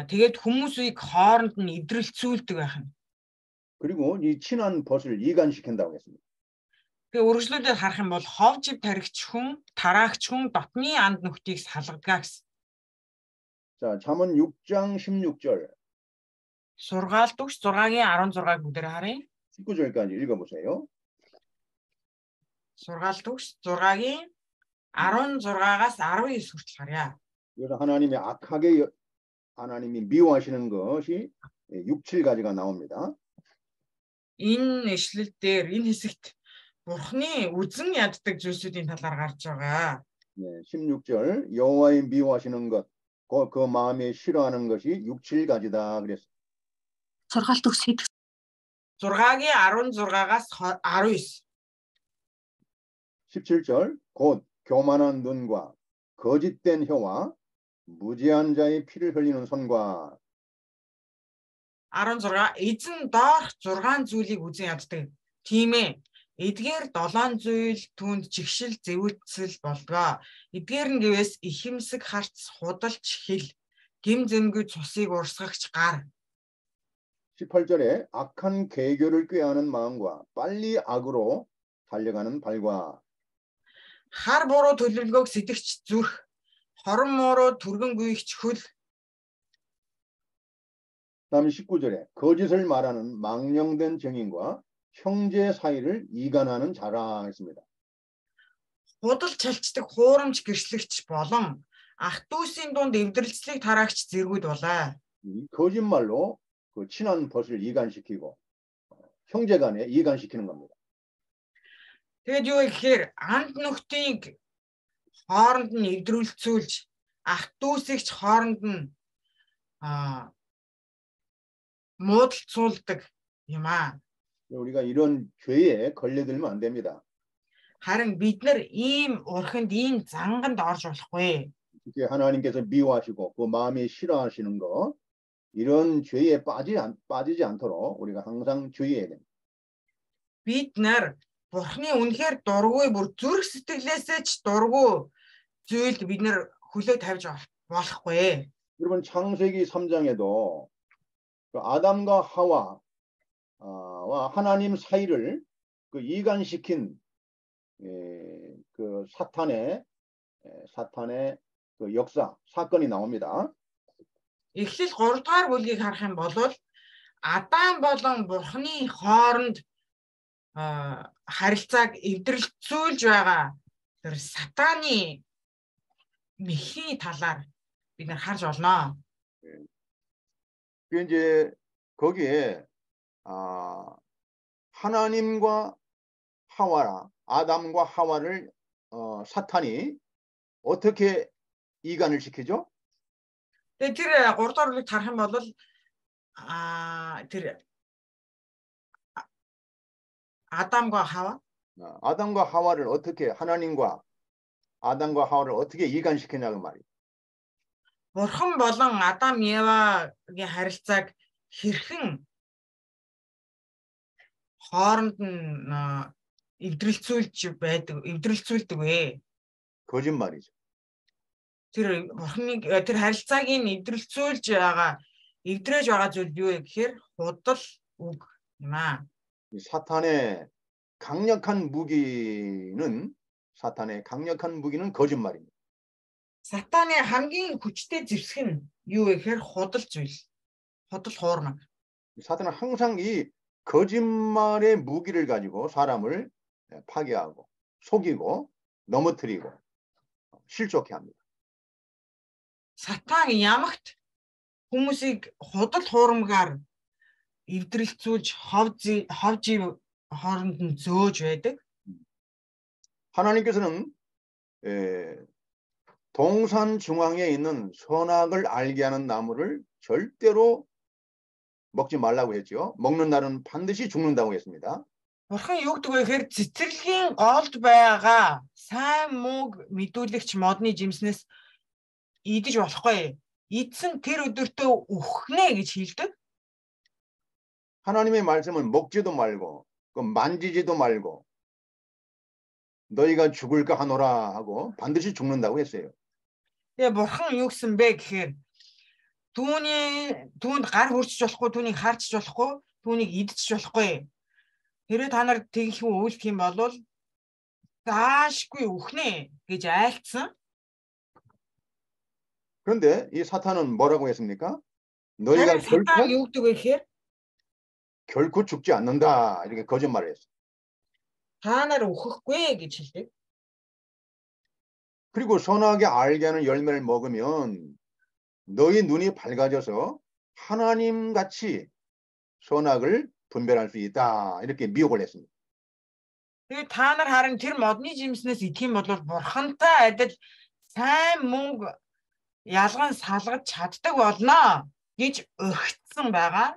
тэгээд хүмүүсийг хооронд нь эвдрэлцүүлдэг байх нь. 그리고 이 친한 벗을 이간시킨다고 했습니다. Тэгээд үргэлжлүүлээд харах юм бол ховжив таригч хүн, тараагч хүн дотны анд нүхтийг салгадаг гэсэн. 자, 잠언 6장 16절. Сургаалт төгс 6-гийн 16-ыг бүгдээр харъя. 19절까지 읽어보세요. Сургаалт төгс 6-гийн 16-аас 19 хүртэл харъя. 그래서 하나님이 악하게 하나님이 미워하시는 것이 6, 7가지가 나옵니다. Энэ ишлэл дээр энэ хэсэгт Бурхны үзэн яддаг зүйлсүүдийн талаар гарч байгаа. 네, 16절 여호와의 미워하시는 것, 그 마음에 싫어하는 것이 6, 7가지다 그랬어요. Сургаалт төгс хэд 6-гийн 16-аас 19. 17절 곧 교만한 눈과 거짓된 혀와 무지한 자의 피를 흘리는 손과 16 эзэн доорх 6 зүйлийг үзэн яддаг. Тийм ээ. Эдгээр 7 зүйл түүнд жигшил зэвүүлцэл болдгоо. Эдгээр нь гэвээс ихэмсэг харц худалч хил гим зэмгүй цусыг урсгагч гар. 18절에 악한 계교를 꾀하는 마음과 빨리 악으로 달려가는 발과 Хар буруу төлөвлөгөөг сэтгэгч зүрх, хорон мууруу түргэн гүйгч хөл. 다음 19절에 거짓을 말하는 망령된 증인과 형제 사이를 이간하는 자라 했습니다. Худал чалчдаг хуурамч гэрчлэгч болон ах дүүсийн дунд эвдрэлцлийг тараагч зэргүүд болоо. 거짓말로 그 친한 벗을 이간시키고 형제 간에 이간시키는 겁니다. Тэгээд юу гэхээр анд нүхтийг хооронд нь эвдрүүлцүүлж ах дүүсийгч хооронд нь муудалцуулдаг юм аа. 우리가 이런 죄에 걸려들면 안 됩니다. Харин бид нар ийм урхинд ийм занганд орж болохгүй. 이게 하나님께서 미워하시고 그 마음에 싫어하시는 거 이런 죄에 빠지지 않도록 우리가 항상 주의해야 됩니다. Бид нар Бурхны үнэхээр дургүй бүр зүрх сэтгэлээсээ ч дургүй зүйлд бид нар хөлөө тавьж болохгүй. 여러분 창세기 3장에도 그 아담과 하와와 하나님 사이를 그 이간시킨 그 사탄의 그 역사 사건이 나옵니다. Эхлэл 3 дугаар бүлгийг харах юм бол Адам болон Бурхны хооронд харилцааг эвдрэлцүүлж байгаа тэр сатаны мэхний талаар бид нар харж олно. 그 이제 거기에 하나님과 아담과 하와를 사탄이 어떻게 이간을 시키죠? Тэгээд тэр 3 дугаар бүлгийг харах юм бол тэр 아담과 하와 아담과 하와를 어떻게 아담과 하와를 어떻게 이간시키냐고 말이에요. Бурхан болон Адам Евагийн харилцааг хэрхэн хооронд нь эвдрэлцүүлдэг вэ? 거짓말이죠. тэр бурхныг тэр харилцааг эвдрэлцүүлж байгаа эвдрэж байгаа зүйл юу вэ гэхээр худал үг юм аа. 이 사탄의 강력한 무기는 거짓말입니다. Сатаны хамгийн хүчтэй зэвсэг нь юу вэ гэхээр худал зүйл. Худал хуурмаг. 사탄은 항상 이 거짓말의 무기를 가지고 사람을 파괴하고 속이고 넘어뜨리고 실족해 합니다. Сатан ямагт хүмүүсийг худал хуурмгаар эвдрэлцүүлж ховж хооронд нь зөөж байдаг. 하나님께서는 동산 중앙에 있는 선악을 알게 하는 나무를 절대로 먹지 말라고 했죠. 먹는 날은 반드시 죽는다고 했습니다. Бурхан юу гэдэг вэ гэхээр цэцэрлэгийн голд байгаа сайн мууг мэдүүлэгч модны жимснээс идэж болохгүй. Идсэн тэр өдөртөө үхнэ гэж хэлдэг. 하나님의 말씀을 먹지도 말고 만지지도 말고 너희가 죽을까 하노라 하고 반드시 죽는다고 했어요. Тэгээ бурхан юу гэсэн бэ гэхээр түүнд гар хөрчиж болохгүй, түүнийг харчиж болохгүй, түүнийг идчих болохгүй. Хэрэг та нар тэгэх үйлдэх юм бол заашгүй үхнэ гэж айлцсан. 그런데 이 사탄은 뭐라고 했습니까? 너희가 사탄 юу гэдэг вэ гэхээр 결코 죽지 않는다 이렇게 거짓말을 했어. та нар үхэхгүй гэж хэлдэг. 그리고 선하게 알게 하는 열매를 먹으면 너희 눈이 밝아져서 하나님 같이 선악을 분별할 수 있다 이렇게 미혹을 했습니다. Тэгээ та нар харин тэр модны жимснээс идэх юм бол бурхантай адил сайн мөнгө ялган салгаж чаддаг болно гэж өгцсөн байгаа.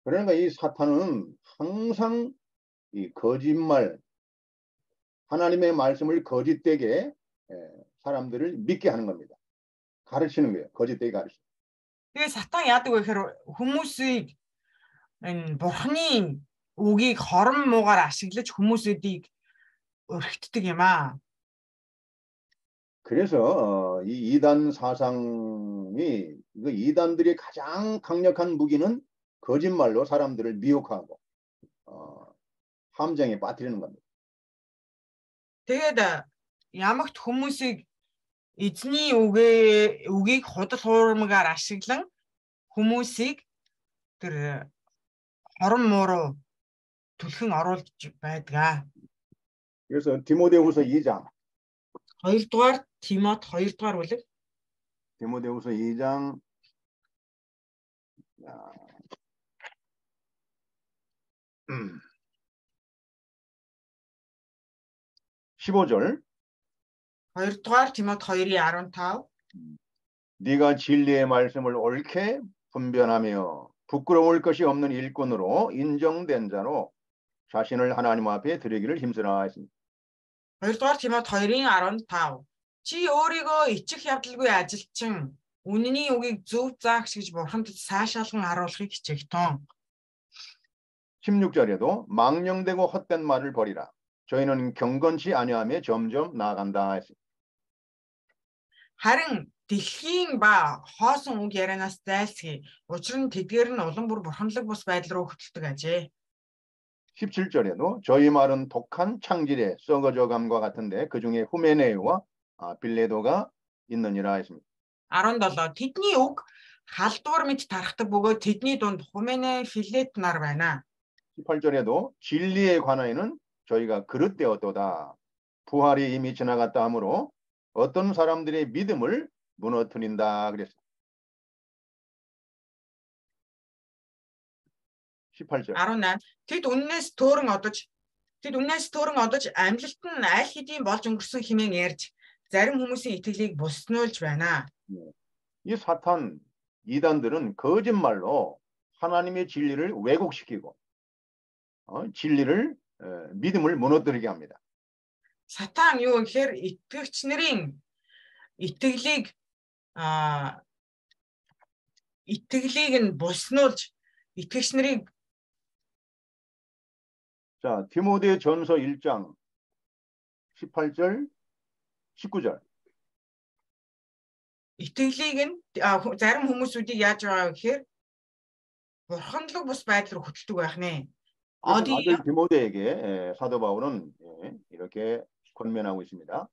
그러니까 이 사탄은 항상 이 거짓말 하나님의 말씀을 거짓되게 사람들을 믿게 하는 겁니다. 가르치는 거예요. 거짓되게 가르치는. Тэгээ сатан яадаг вэ гэхээр хүмүүсийг энэ бурхны үгийг хорон муугаар ашиглаж хүмүүсүүдийг өрхтдөг юм аа. 그래서 이 이단 사상이 이단들의 가장 강력한 무기는 거짓말로 사람들을 미혹하고 함정에 빠뜨리는 겁니다. Тэгээд ямагт хүмүүсийг эзний үгийг худал хуурмагаар ашиглан хүмүүсийг тэр хорон мууруу түлхэн оруулж байдаг. 그래서 디모데후서 2장 2-р Тимот 2-р бүлэг 디모데후서 2장 15절 2-р Тимот 2:15 네가 진리의 말씀을 옳게 분별하며 부끄러울 것이 없는 일꾼으로 인정된 자로 자신을 하나님 앞에 드리기를 힘쓰라 했습니다. 2-р Тимот 2:15 Чи өөрийгөө ичих явдалгүй ажилчин үнний үгийг зөв заагч гэж бурханд сайшаалган харуулахыг хичээгтэн. 16절에도 망령되고 헛된 말을 버리라. 저희는 경건치 아니하며 점점 나아간다 했습니다. Харин дэлхийн ба хоосон үг ярианаас зайлсхий. Учир нь тэдгээр нь улам бүр бурханлаг бус байдал руу хөтлөдөг ажээ. 17절에도 저희 말은 독한 창질에 썩어져감과 같은데 그중에 후메네오와 빌레도가 있느니라 했습니다. 17 тэдний үг халдвар мэт тархдаг бөгөөд тэдний дунд Хумене, Филет нар байна. 18절에도 진리에 관하여는 저희가 그릇되었도다. 부활이 이미 지나갔다 하므로 어떤 사람들의 믿음을 무너뜨린다 그랬어요. 18절. 18 тэд үннээс төөрөн одож амьлалт нь аль хэдийн болж өнгөрсөн хэмээн ярьж зарим хүмүүсийн итгэлийг буснуулж байна. 이 사탄 이단들은 거짓말로 하나님의 진리를 왜곡시키고 진리를 믿음을 무너뜨리게 합니다. Сатан юу гэхээр итгэгч нарын итгэлийг нь буснуулж итгэгч нарыг 자, 디모데전서 1장 18절 19절 итгэлийг нь зарим хүмүүсүүдийг яаж байгаа гэхээр бурханлаг бус байдлаар хөтэлдэг байх нэ. 아들 디모데에게 사도 바울은 이렇게 권면하고 있습니다.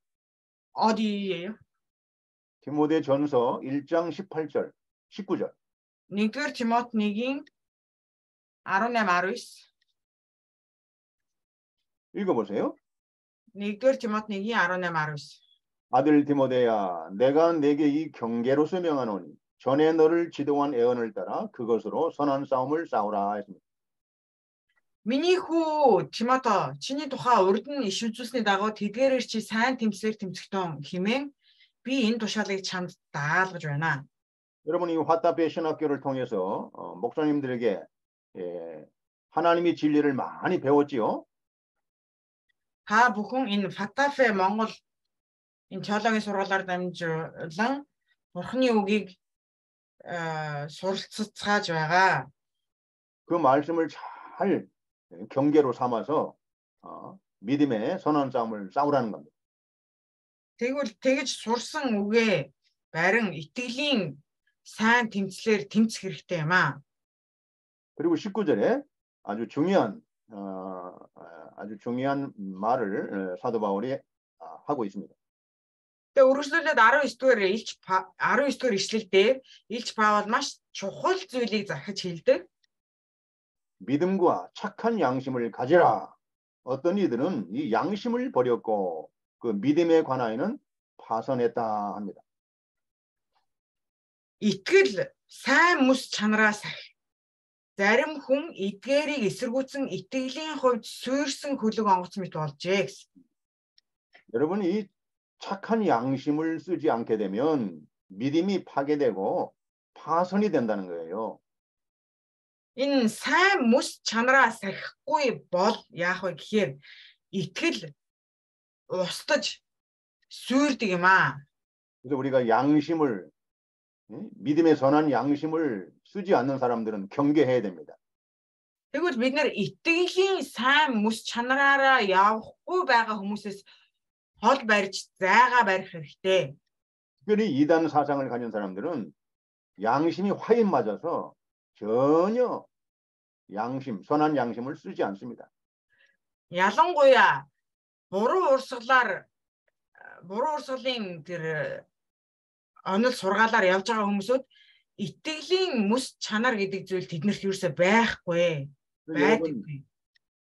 어디예요? 디모데 전서 1장 18절, 19절. 1-р Тимот 1-ийн 18-19 읽어보세요. 1-р Тимот 1-ийн 18-19 아들 디모데야, 내가 내게 이 경계로서 명하노니 전에 너를 지도한 애언을 따라 그것으로 선한 싸움을 싸우라 했습니다. Миний хүү Тимото, чиний тухай урд нь иш үзүүлсний дагуу тэдгээрээр чи сайн тэмцлэр тэмцэгтэн хэмээн би энэ тушаалыг чамд даалгаж байна. 여러분 이 화답의 신학교를 통해서 목사님들에게 하나님의 진리를 많이 배웠지요. Та бүхэн энэ Фатафе Монгол энэ теологийн сургаалаар дамжуулан Бурхны үгийг суралцгааж байгаа. 그 말씀을 잘 경계로 삼아서 믿음의 선한 싸움을 싸우라는 겁니다. Тэгвэл тэгж сурсан үгээ барин итгэлийн сайн тэмцлэр тэмцэх хэрэгтэй юм аа. 그리고 19절에 아주 중요한 말을 사도 바울이 하고 있습니다. Тэгээ үргэлжлүүлээд 19-р ишлэлдэр Илч Паул маш чухал зүйлийг захиж хэлдэг. 믿음과 착한 양심을 가지라. 어떤 이들은 이 양심을 버렸고 그 믿음에 관하여는 파선했다 합니다. Итгэл сайн мэс чанараас зарим хүн эдгээрийг эсэргүүцэн итгэлийн хувьд суурьсан хөлөг онгоц мэт болжээ гэсэн. 여러분 이 착한 양심을 쓰지 않게 되면 믿음이 파괴되고 파선이 된다는 거예요. Энэ сайн мэс чанараас сахихгүй бол яах вэ гэхээр итгэл устдаж суурдаг юм аа. 그래서 우리가 양심을 믿음의 선한 양심을 쓰지 않는 사람들은 경계해야 됩니다. Тэгвэл бид нэр итгэлийн сайн мэс чанараараа явахгүй байгаа хүмүүсээс хол барьж зайгаа барих хэрэгтэй. 특별히 이단 사상을 가진 사람들은 양심이 화인 맞아서 전혀 양심, 선한 양심을 쓰지 않습니다. Ялангуяа буруу урсгалын тэр онол сургаалаар явж байгаа хүмүүсүүд итгэлийн мэс чанар гэдэг зүйл тэднэрт юусоо байхгүй. байдаггүй.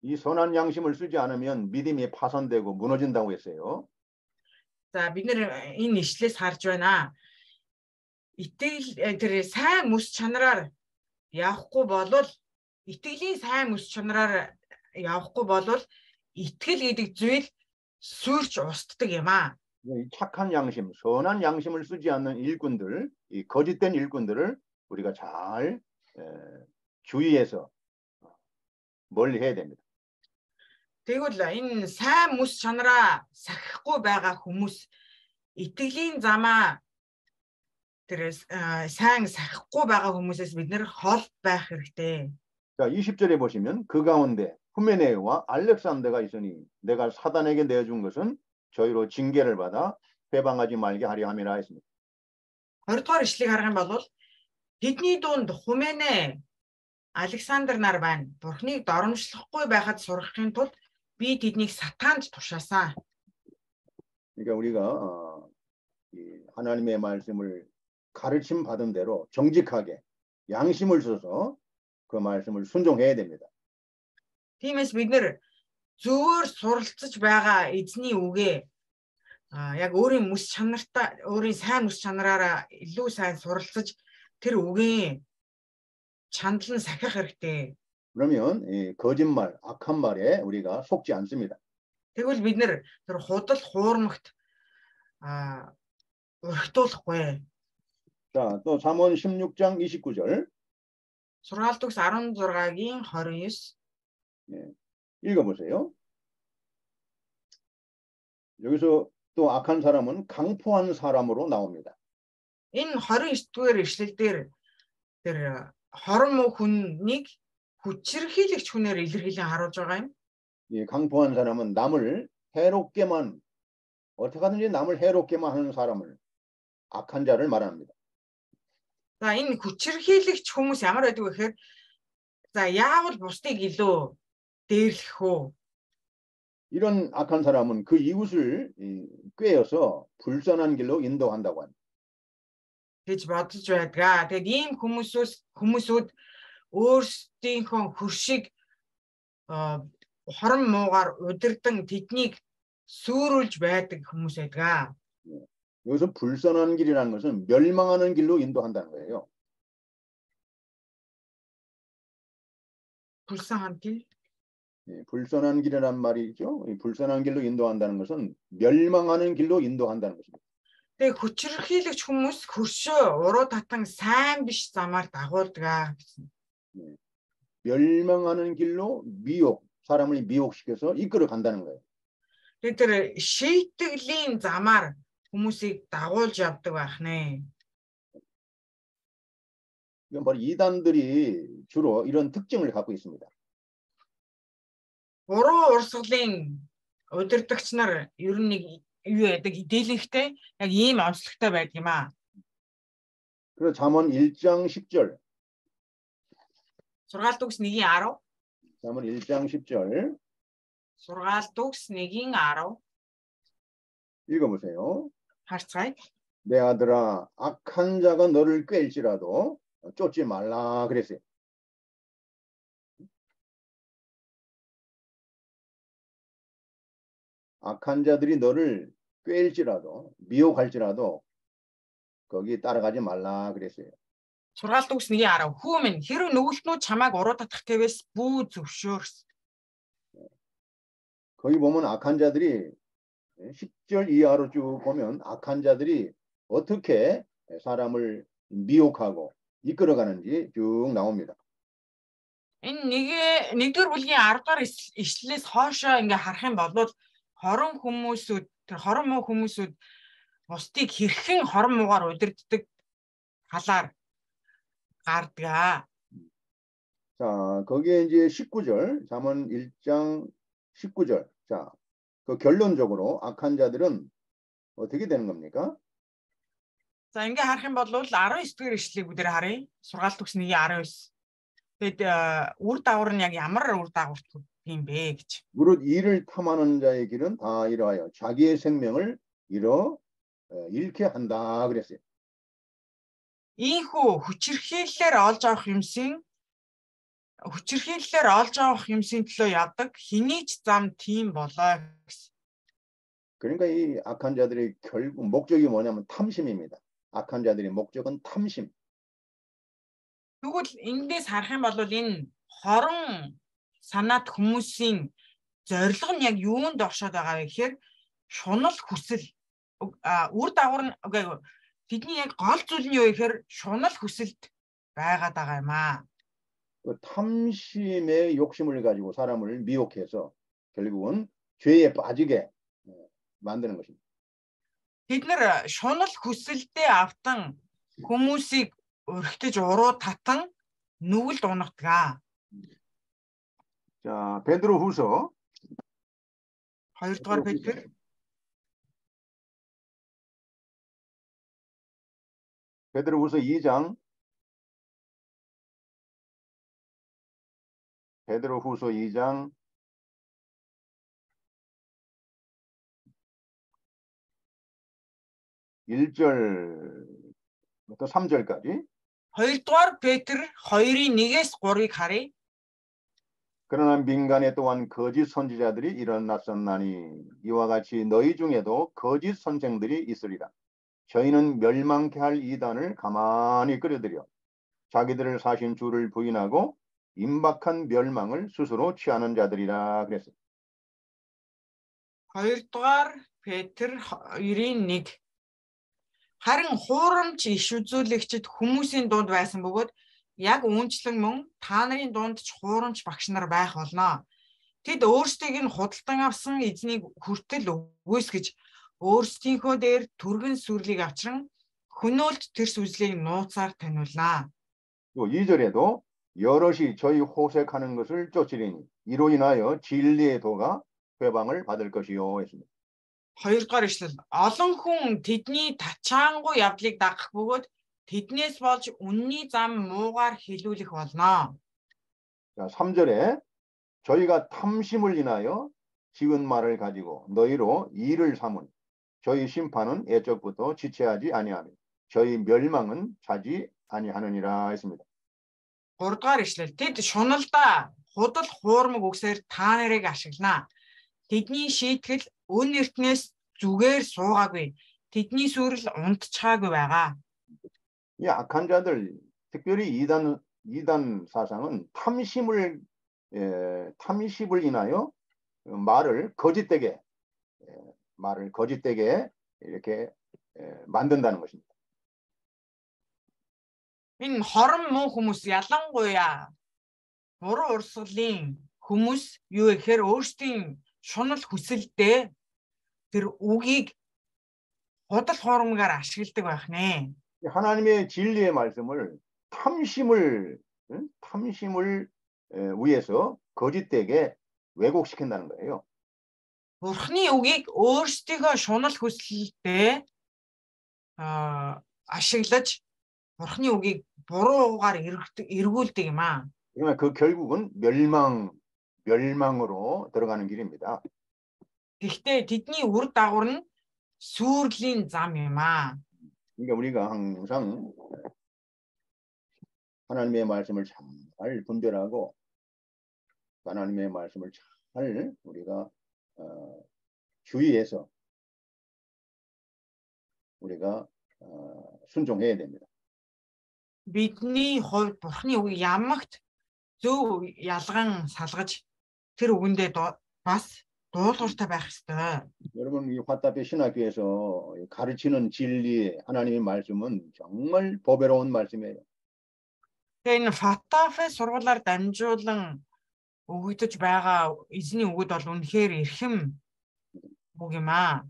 이 선한 양심을 쓰지 않으면 믿음이 파손되고 무너진다고 했어요. За бид нэр энэ ишлээс харж байна. Итгэл тэр сайн мэс чанараар явахгүй болвол итгэлийн сайн мэс чанараар явахгүй болвол итгэл гэдэг зүйл сүрч устдаг юм аа. 이 착한 양심, 선한 양심을 쓰지 않는 일꾼들, 이 거짓된 일꾼들을 우리가 잘 주의해서 멀리해야 됩니다. Тэгвэл энэ сайн мэс чанараа сахихгүй байгаа хүмүүс итгэлийн замаа тэр сайн сахихгүй байгаа хүмүүсээс бид нэр хол байх хэрэгтэй. 자, 20절에 보시면 그 가운데 후메네와 알렉산더가 있으니 내가 사단에게 내준 것은 저희로 징계를 받아 회방하지 말게 하려 함이라 했습니다. 20-р ишлэгийг харах юм бол тэдний дунд Хумене, Александр нар байна. Бурхныг доромжлохгүй байхад сургахын тулд би тэднийг сатаанд тушаасан. 그러니까 우리가 하나님의 말씀을 가르침 받은 대로 정직하게 양심을 써서 그 말씀을 순종해야 됩니다. Тиймээс бид нэр зөвөр суралцж байгаа эзний үгээ яг өөрийн мэс чанартаа, өөрийн сайн мэс чанараараа илүү сайн суралцж тэр үгийн чандлан сахих хэрэгтэй. 그러면 이 거짓말, 악한 말에 우리가 속지 않습니다. Тэгвэл бид нэр тэр худал хуурмагт өрхтүүлэхгүй. 자, 또 잠언 16장 29절. Сургаалт 16-гийн 29. 읽어보세요. 여기서 또 악한 사람은 강포한 사람으로 나옵니다. Энэ 29-р ишлэлдэр тэр хором хүнийг хүчирхийлэгч хүнээр илэрхийлэн харуулж байгаа юм. 이 강포한 사람은 남을 해롭게만 어떻게 하든지 남을 해롭게만 하는 사람을 악한 자를 말합니다. За энэ хүчирхийлэгч хүмүүс ямар байдаг вэ гэхээр за яавал бусдыг илүү дээрлэх үү? 이런 악한 사람은 그 이웃을 꾀어서 불선한 길로 인도한다고 합니다. гэж бодож байдаг. Тэгээд ийм хүмүүсүүд өөрсдийнхөө хөршиг хорон муугаар удирдан тэднийг сүрүүлж байдаг хүмүүс байдаг. 여기서 불선한 길이라는 것은 멸망하는 길로 인도한다는 거예요. 불쌍한 길? 불선한 길이란 말이죠. 불선한 길로 인도한다는 것은 멸망하는 길로 인도한다는 것입니다. Тэгээд хүчирхийлэгч хүмүүс хөршөө уруу татан сайн биш замаар дагуулдаг гэсэн. 멸망하는 길로 미혹, 사람을 미혹시켜서 이끌어 간다는 거예요. Тэгээд тэр шийтгэлийн замаар хүмүүсийг дагуулж явдаг байх нэ. 이건 바로 이단들이 주로 이런 특징을 갖고 있습니다. Уруу урсгалын удирдагч нар ер нь нэг юу байдаг дийлэнхтэй яг ийм онцлогтой байдаг юм аа. 그래서 잠언 1장 10절. Сургаалт үгс 1:10. 잠언 1장 10절. Сургаалт үгс 1:10. 읽어보세요. харцгаая. 내 아들아, 악한 자가 너를 꾀일지라도 쫓지 말라 그랬어요. 악한 자들이 너를 꾀일지라도 미혹할지라도 거기 따라가지 말라 그랬어요. Сургаалт үгс 1:10. Хүү минь хэрв нүгэлтнүүд чамайг уруу татах гэвээс бүү зөвшөөрс. 거기 보면 악한 자들이 10절 이하로 쭉 보면 악한 자들이 어떻게 사람을 미혹하고 이끌어가는지 쭉 나옵니다. Энэ нэгдүгээр бүлгийн 10 дугаар ишлэлээс хоошоо ингээ харах юм бол хорон хүмүүсүүд тэр хорон муу хүмүүсүүд бусдыг хэрхэн хорон муугаар удирддаг талаар гардаг. 자, 거기에 이제 19절, 잠언 1장 19절. 자, 그 결론적으로 악한 자들은 어떻게 되는 겁니까? За ингээ харах юм бол 19-р ишлэлийг бүгдээр харъя. Сургаалт үгс 1:19. Тэгээд үр дагавар нь яг ямар үр дагавар юм бэ гэж. 무릇 이를 탐하는 자의 길은 다 이러하여 자기의 생명을 잃게 한다 그랬어요. Ийхүү хүчирхийллээр олж авах юмсын төлөө явдаг хэний ч зам тийм болоо гэсэн. 그러니까 이 악한 자들의 결국 목적이 뭐냐면 탐심입니다. 악한 자들의 목적은 탐심. Тэгвэл эндээс харах юм бол энэ хорон санаат хүмүүсийн зорилго нь яг юунд оршоод байгаа вэ гэхээр шунал хүсэл үр дагавар нь тэдний яг гол зүйл нь юу гэхээр шунал хүсэлд байгаад байгаа юм аа. 그 탐심의 욕심을 가지고 사람을 미혹해서 결국은 죄에 빠지게 만드는 것입니다. Бид нэр шунал хүсэлдээ автан хүмүүсийг өргөтөж уруу татан нүгэлд унагдаг. 자, 베드로후서 2 дугаар Петр 베드로후서 2장 베드로후서 2장 1절부터 3절까지 2 дугаар Петр 2-ын 1-ээс 3-ыг харъя. 그러나 민간에 또한 거짓 선지자들이 일어났었나니 이와 같이 너희 중에도 거짓 선생들이 있으리라. 저희는 멸망케 할 이단을 가만히 끌어들여 자기들을 사신 주를 부인하고 임박한 멸망을 스스로 취하는 자들이라 그랬어요. 2 дугаар Петр 2-ын 1. Харин хуурамч иш үзүүлэгчид хүмүүсийн дунд байсан бөгөөд яг үүнчлэн мөн та нарын дунд ч хуурамч багш нар байх болно. Тэд өөрсдийг нь худалдан авсан эзнийг хүртэл өгөөсгөж өөрсдийнхөө дээр түргэн сүрлийг авчран хөнөөлт тэрс үзлийг нууцаар таниулнаа. 2절에도 여럿이 저희 호색하는 것을 쫓으리니 이로 인하여 진리의 도가 회방을 받을 것이요 했습니다. Хоёрдугаар ишлэл. Олон хүн тэдний тачаангуй явдлыг дагах бөгөөд тэднээс болж үнний зам муугаар хилүүлэх болно. 자, 3절에 저희가 탐심을 인하여 지은 말을 가지고 너희로 일을 삼은 저희 심판은 애적부터 지체하지 아니하며 저희 멸망은 차지 아니하느니라 했습니다. 3-р ишлэл. Тэд шуналдаа худал хуурмаг үгсээр та нарыг ашиглана. Тэдний шийтгэл өн эртнээс зүгээр суугаагүй. Тэдний сүрэл унтчихаагүй байгаа. 이 악한 자들, 특별히 이단 사상은 탐심을 인하여 말을 거짓되게 이렇게 만든다는 것입니다. Энэ хорон муу хүмүүс ялангуяа буруу урсгалын хүмүүс юу гэхээр өөрсдийн шунал хүсэлдээ тэр үгийг худал хуурмгаар ашигладаг байх нэ. 하나님의 진리의 말씀을 탐심을 위해서 거짓되게 왜곡시킨다는 거예요. Бурхны үгийг өөрсдийнхөө шунал хүсэлдээ ашиглаж Бурхны үгийг буруугаар эргүүлдэг юм аа. 그러면 그 결국은 멸망으로 들어가는 길입니다. Гэхдээ тэдний үр дагавар нь сүрлийн зам юм аа. 그러니까 우리가 항상 하나님의 말씀을 잘 분별하고 하나님의 말씀을 잘 우리가 주의해서 우리가 순종해야 됩니다. Бидний хувьд Бурхны үгийг ямагт зөв ялгаан салгаж тэр үгэндээ бас дуулууртай байх ёстой. 여러분 이 화답의 신학교에서 가르치는 진리 하나님의 말씀은 정말 보배로운 말씀이에요. Энэ Фатафе сургуулаар дамжуулан өгөгдөж байгаа эзний үгүүд бол үнэхээр эрхэм үг юм аа.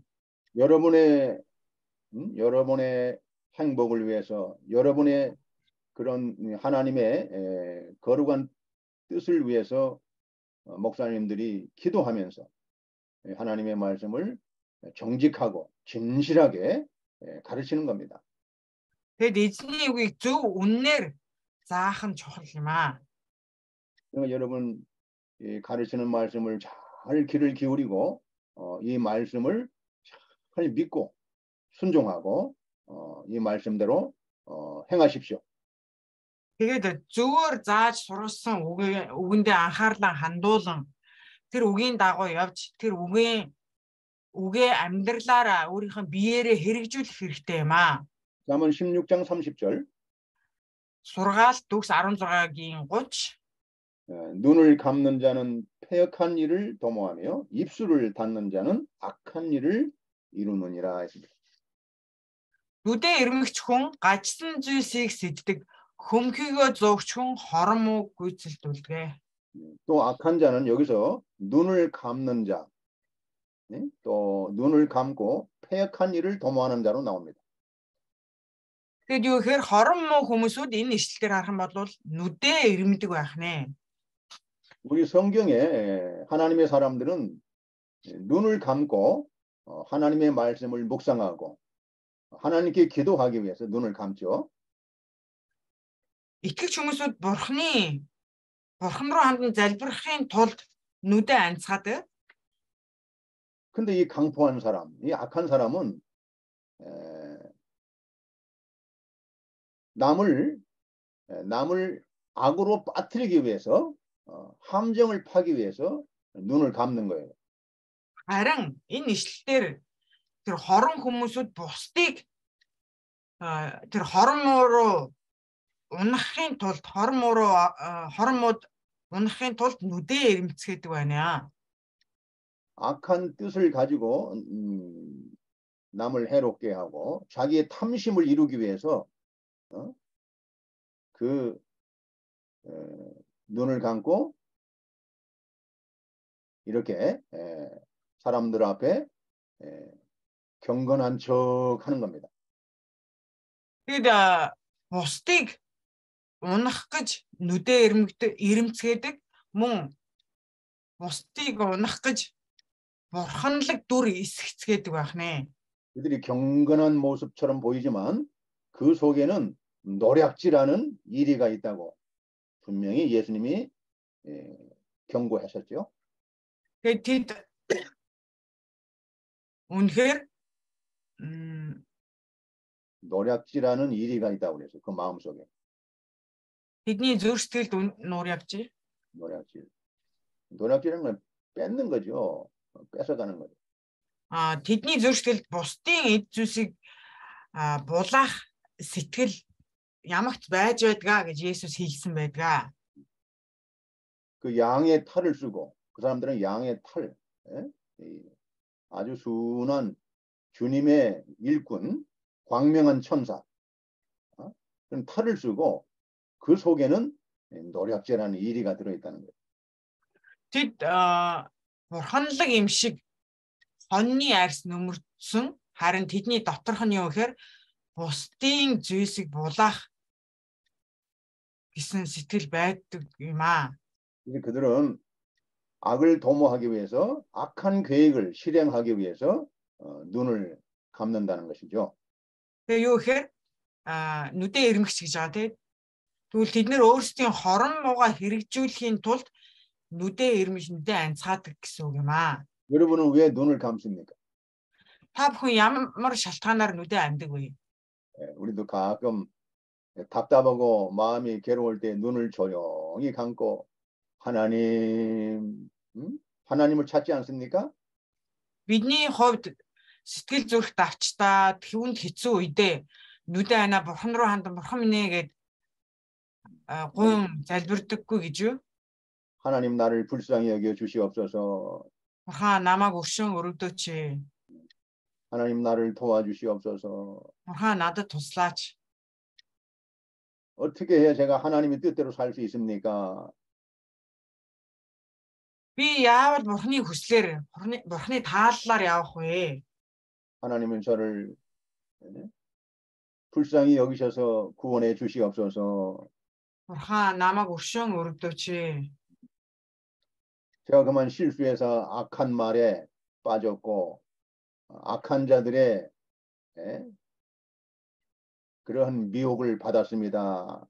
여러분의 행복을 위해서 여러분의 그런 하나님의 거룩한 뜻을 위해서 목사님들이 기도하면서 하나님의 말씀을 정직하고 진실하게 가르치는 겁니다. Тэгэд эзний үгийг зөв үннээр заах нь чухал юм аа. 그러니까 여러분 가르치는 말씀을 잘 귀를 기울이고 이 말씀을 잘 믿고 순종하고 이 말씀대로 행하십시오. Тэгээд зөвөр зааж сургасан үгэндээ анхаарлаа хандуулан тэр үгийн дагуу явж тэр үгээ амьдралаараа өөрийнхөө биеэрээ хэрэгжүүлэх хэрэгтэй юм аа. 잠언 16장 30절. Сургаал төгс 16-гийн 30. 눈을 감는 자는 패역한 일을 도모하며 입술을 닫는 자는 악한 일을 이루느니라 했습니다. Нүдээ ирмэгч хүн гажсан зүйлсийг сэддэг, хөмхийгөө зөөгч хүн хорон муу гүйцэлдүүлдэг. 또 악한 자는 여기서 눈을 감는 자, 또 눈을 감고 패역한 일을 도모하는 자로 나옵니다. Тэгэд юу гэхээр хорон муу хүмүүсүүд энэ ишлэлээр харах юм бол нүдээ ирмэдэг байх нэ. 우리 성경에 하나님의 사람들은 눈을 감고 하나님의 말씀을 묵상하고 하나님께 기도하기 위해서 눈을 감죠. Итгэгч хүмүүсүүд бурхан руу хандан залбирахын тулд нүдээ анцгаадаг. 근데 이 강포한 사람, 이 악한 사람은 남을 악으로 빠뜨리기 위해서 함정을 파기 위해서 눈을 감는 거예요. Харин энэ ишлэлээр тэр хорон хүмүүсүүд бусдыг тэр хорон муу унахын тулд хорон мууд унахын тулд нүдээ ирмэцгээдэг байна. 악한 뜻을 가지고 남을 해롭게 하고 자기의 탐심을 이루기 위해서 눈을 감고 이렇게 사람들 앞에 경건한 척 하는 겁니다. Тэгээд бусдыг унах гэж нүдээ ирмэцгээдэг, мөн бусдыг унах гэж бурханлаг дүр эсгэцгээдэг байх нэ. 그들이 경건한 모습처럼 보이지만 그 속에는 노략질하는 이리가 있다고 분명히 예수님이 경고하셨죠. Тэгээд тэд үнэхээр 노략질하는 이리가 있다고 그랬어요. 그 마음속에. тэдний зүрх сэтгэлд нуур явж. 노략질. 노략질은 건 뺏는 거죠. 뺏어가는 거죠. Тэдний зүрх сэтгэлд бусдын эд зүйлсийг булаах сэтгэл ямагт байж байдгаа гэж Есүс хэлсэн байдгаа. 그 양의 탈을 쓰고 그 사람들은 양의 탈, 아주 순한 주님의 일꾼, 광명한 천사, 그런 탈을 쓰고 그 속에는 노략질하는 이리가 들어있다는 거예요. Тэд бурханлаг юм шиг хоньны арьс нөмөрсөн харин тэдний доторх нь юу гэхээр бусдын зүйлсийг булаах гэсэн сэтгэл байдаг юм аа. 이제 그들은 악을 도모하기 위해서 악한 계획을 실행하기 위해서 눈을 감는다는 것이죠. Тэгээ юу гэхээр нүдээ ирмэгч гэж байгаа тийм. Тэгвэл тэд нэр өөрсдийн хорон муугаа хэрэгжүүлэхийн тулд нүдээ ирмэж нүдээ анцаадаг гэсэн үг юм аа. 여러분은 왜 눈을 감습니까? Та бүхэн ямар шалтгаанаар нүдээ 안даг вэ? 우리도 가끔 답답하고 마음이 괴로울 때 눈을 조용히 감고 하나님을 찾지 않습니까? Бидний хувьд сэтгэл зүрх давчтаа тэвүнд хэцүү үедээ нүдээ анаа бурхан руу хандан бурхан минь гэд гуйн залбирдаггүй гэж юу? 하나님 나를 불쌍히 여겨 주시옵소서. бурхан намайг өршөөн өргөдөөч. 하나님 나를 도와주시옵소서. бурхан надад туслаач. 어떻게 해야 제가 하나님의 뜻대로 살 수 있습니까? Би яавал бурханы хүслээр бурханы тааллаар явах вэ? 하나님은 저를 불쌍히 여기셔서 구원해 주시옵소서. бурхан намайг өршөөн өргөдөөч. 제가 그만 실수해서 악한 말에 빠졌고 악한 자들의 그러한 미혹을 받았습니다.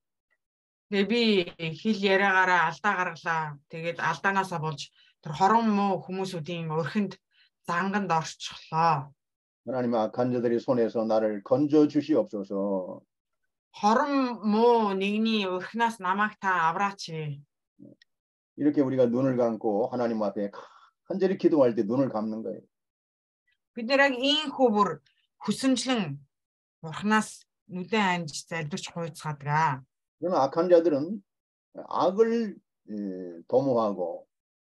Би хэл яриагаараа алдаа гаргалаа. Тэгээд алдаанаасаа болж тэр хорон муу хүмүүсүүдийн өрхөнд занганд орчихлоо. 하나님 악한 자들의 손에서 나를 건져 주시옵소서. хорон муу нэгний өрхнээс намайг та авраач. 이렇게 우리가 눈을 감고 하나님 앞에 간절히 기도할 때 눈을 감는 거예요. Бид нэр яг ийхүү бүр хүсэмжлэн бурхнаас нүдэн анж залбирч хуйцгаадаг. 그러나 악한 자들은 악을 도모하고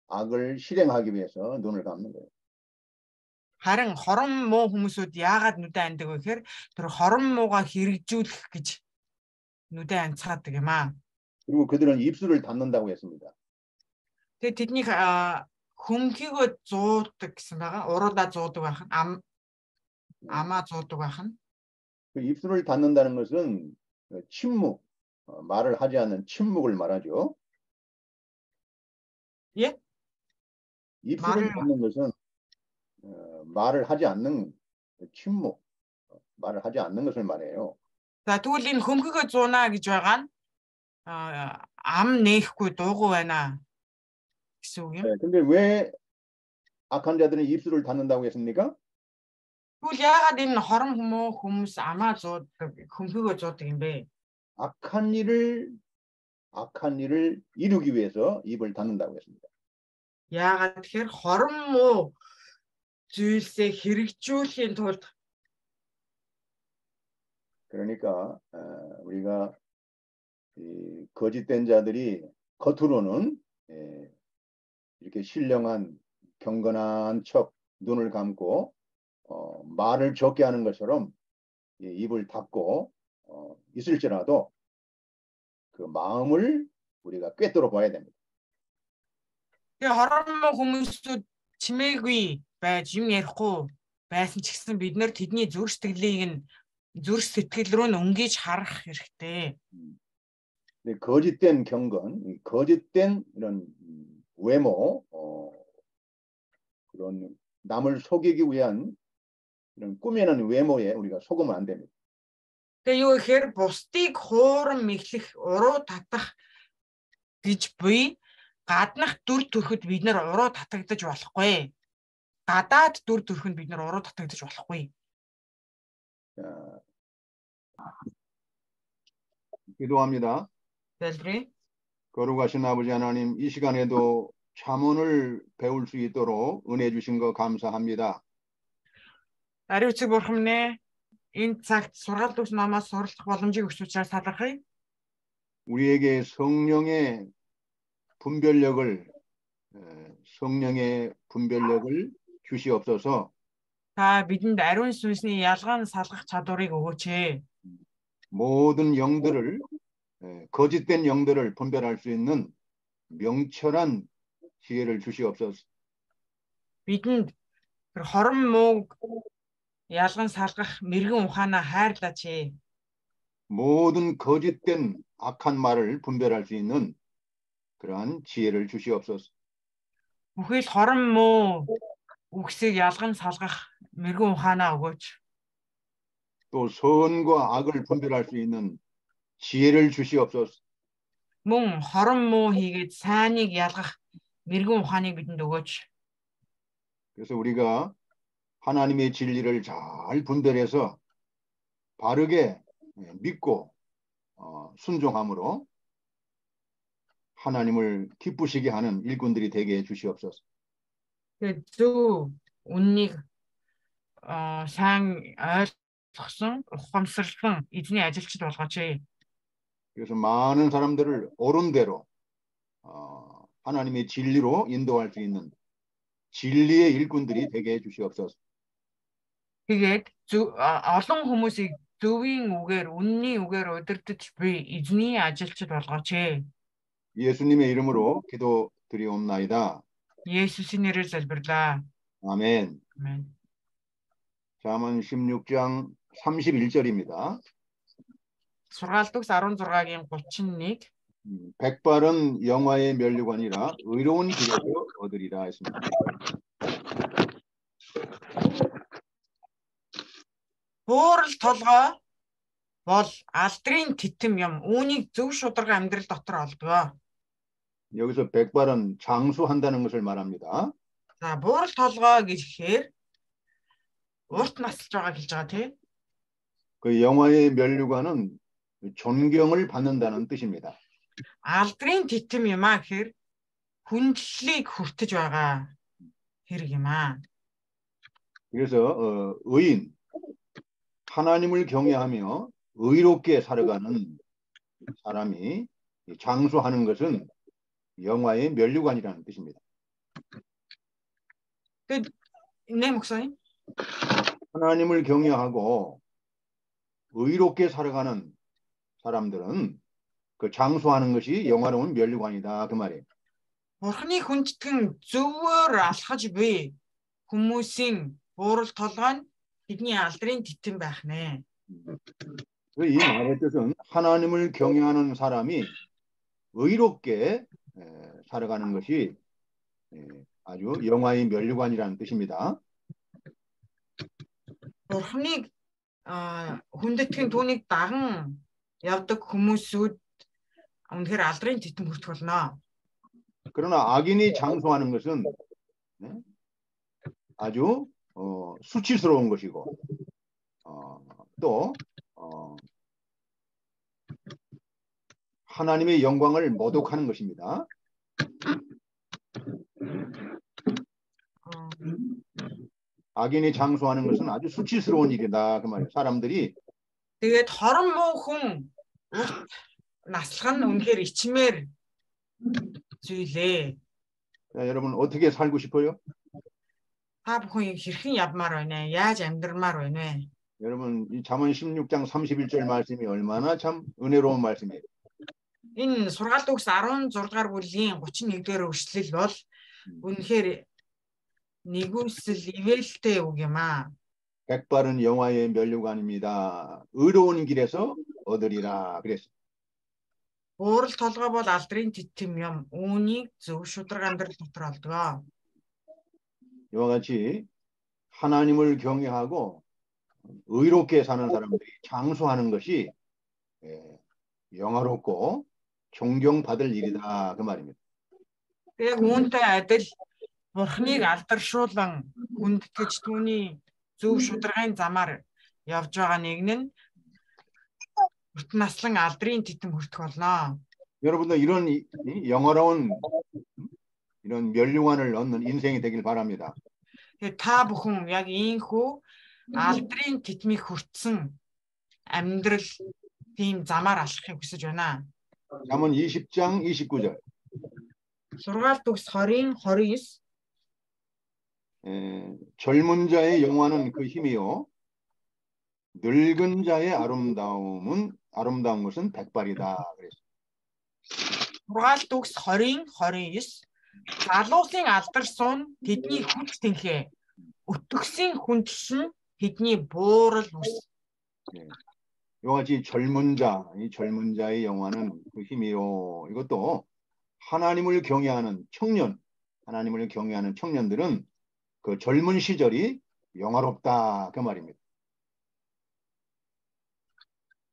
악을 실행하기 위해서 눈을 감는 거예요. Харин хорон муу хүмүүсүүд яагаад нүдэн андаг вэ гэхээр тэр хорон муугаа хэрэгжүүлэх гэж нүдэн анцаадаг юм аа. 그리고 그들은 입술을 닫는다고 했습니다. Тэгээд тэднийх хөмхийгөө зуудаг гэсэн байгаа. Уруулаа зуудаг байх нь амаа зуудаг байх нь. 그 입술을 닫는다는 것은 침묵, 말을 하지 않는 침묵을 말하죠. 예? 입술을 닫는 것은 말을 하지 않는 침묵, 말을 하지 않는 것을 말해요. За тэгвэл энэ хөмхийгөө зуунаа гэж байгаа нь ам нээхгүй дуугүй байна гэсэн үг юм. 근데 왜 악한 자들은 입술을 닫는다고 했습니까? Тэгвэл яагаад энэ хорон хүмүүс амаа зуудаг, хөмхийгөө зуудаг юм бэ? 악한 일을 이루기 위해서 입을 닫는다고 했습니다. яагаад тэгэхээр хорон муу зүйлсээ хэрэгжүүлэхийн тулд 그러니까 우리가 이 거짓된 자들이 겉으로는 이렇게 신령한 경건한 척 눈을 감고 말을 적게 하는 것처럼 입을 닫고 있을지라도 그 마음을 우리가 꿰뚫어 봐야 됩니다. тэгээ хорон муу хүмүүсүүд чимээгүй байж юм ярихгүй байсан ч гэсэн бид нэр тэдний зүрх сэтгэл рүү өнгөж харах хэрэгтэй. 거짓된 경건, 거짓된 이런 외모, 그런 남을 속이기 위한 이런 꾸미는 외모에 우리가 속으면 안 됩니다. Тэгээ юу гэхээр бусдыг хууран мэхлэх, уруу татах гэж буй гаднах дүр төрхөд бид нар уруу татагдаж болохгүй. Гадаад дүр төрхөнд бид нар уруу татагдаж болохгүй. 기도합니다. Залбирая. 거룩하신 아버지 하나님, 이 시간에도 잠언을 배울 수 있도록 은혜 주신 거 감사합니다. Ариун эцэг бурхан минь ээ, энэ цагт сургаалт ус намаас суралцах боломжийг өгч учраас талархъя. 우리에게 성령의 분별력을 주시옵소서. Та бидэнд ариун сүнсний ялгаан салгах чадварыг өгөөч. 모든 영들을 거짓된 영들을 분별할 수 있는 명철한 지혜를 주시옵소서. Бидэнд хорон мууг ялган салгах мэрэгэн ухаанаа хайрлаач. 모든 거짓된 악한 말을 분별할 수 있는 그러한 지혜를 주시옵소서. Бүхэл хорон муу үгсийг ялган салгах мэрэгэн ухаанаа өгөөч. 또 선과 악을 분별할 수 있는 지혜를 주시옵소서. Мөн хорон муу хийгээд сайныг ялгах мэрэгэн ухааныг бидэнд өгөөч. 그래서 우리가 하나님의 진리를 잘 분별해서 바르게 믿고 순종함으로 하나님을 기쁘시게 하는 일꾼들이 되게 해 주시옵소서. Тэгээд зөв үннийг сайн ойлгосон, ухамсарлан эзний ажилчид болгооч. 그래서 많은 사람들을 옳은 대로 하나님의 진리로 인도할 수 있는 진리의 일꾼들이 되게 해 주시옵소서. Тэгээд олон хүмүүсийг зөвийн үгээр, үнний үгээр удирдах буй эзний ажилчид болгооч. 예수님의 이름으로 기도드리옵나이다. 예수의 нэрээр залбирлаа. 아멘. 아멘. 잠언 16장 31절입니다. сургаалт үгс 16-гийн 31. 백발은 영화의 면류관이라 의로운 길에서 얻으리라 했습니다. Буурал толгой бол алдрын титэм юм. Үүнийг зөв шударга амьдрал дотор олдгоо. 여기서 백발은 장수한다는 것을 말합니다. За буурал толгой гэхээр урт насалж байгаа хэлж байгаа тий. 그 영화의 면류관은 존경을 받는다는 뜻입니다. Алдрын титэм юм а гэхээр хүндлэлийг хүртэж байгаа хэрэг юм а. 그래서 의인, 하나님을 경외하며 의롭게 살아가는 사람이 장수하는 것은 영화의 면류관이라는 뜻입니다. 네, 목사님. 하나님을 경외하고 의롭게 살아가는 사람들은 그 장수하는 것이 영화로운 면류관이다 그 말이에요. Бурхны хүндэтгэн зөвөр алхаж буй хүмүүсийн буурал толгой нь бидний алдрын титэм байх нэ. 이 말의 뜻은 하나님을 경외하는 사람이 의롭게 살아가는 것이 아주 영화의 면류관이라는 뜻입니다. Бурхныг хүндэтгэн түүнийг даган явдаг хүмүүсүүд үнэхээр алдрын титэм хүртэх болно. 그러나 악인이 장수하는 것은 아주 수치스러운 것이고 또 하나님의 영광을 모독하는 것입니다. 악인이 장수하는 것은 아주 수치스러운 일이다 그 말이에요. 사람들이 Тэгээд хорон муу хүн наслах нь үнэхээр ичмээр зүйлээ. 자, 여러분 어떻게 살고 싶어요? Та бүхэн хэрхэн явмаар байна вэ? Яаж амьдрмаар байна вэ? 여러분 이 잠언 16장 31절 말씀이 얼마나 참 은혜로운 말씀이에요. Энэ сургаалт үгс 16 дугаар бүлгийн 31-р өршлөл бол үнэхээр нэгүсэл ивэлтэй үг юм аа. 백발은 영화의 면류관입니다. 의로운 길에서 얻으리라 그랬어요. Буурал толгой бол алдрын титэм юм. Үүнийг зөв шударга амьдрал дотор олдгоо. 이와 같이 하나님을 경외하고 의롭게 사는 사람들이 장수하는 것이 영화롭고 존경받을 일이다 그 말입니다. Тэгээ үүнтэй адил Бурхныг алдаршуулан хүндэтгэж түүний зөв шударгын замаар явж байгаа нэгэн нь урт наслан алдрын титэм хүртэх болно. 여러분들 이런 영화로운 이런 멸류관을 얻는 인생이 되길 바랍니다. Тэгээ та бүхэн яг ийхүү алдрын титмийг хүртсэн амьдрал тийм замаар алхахыг хүсэж байна. 잠언 20장 29절. Сургаалт төгс 20-29 젊은 자의 영화는 그 힘이요 늙은 자의 아름다운 것은 백발이다. 그랬어요. Сургаалт төгс 20-29 залуусын алдарсан тэдний хүч тэнхээ өтгсөн хүндэл нь тэдний буурал ус. 이와 같이 젊은 자의 영화는 그 힘이요. 이것도 하나님을 경외하는 청년들은 그 젊은 시절이 영화롭다 그 말입니다.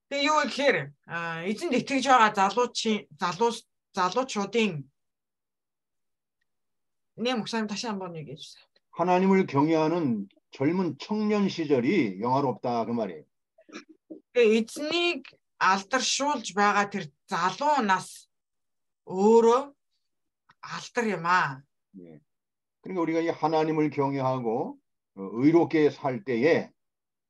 Тэгээ юу гэхээр эзэнд итгэж байгаа залуучуудын 목사님 다시 한번 얘기해 주세요. 하나님을 경외하는 젊은 청년 시절이 영화롭다 그 말이에요. Эзнийг алдаршуулж байгаа тэр залуу нас өөрөө алдар юм аа. 그러니까 우리가 이 하나님을 경외하고 의롭게 살 때에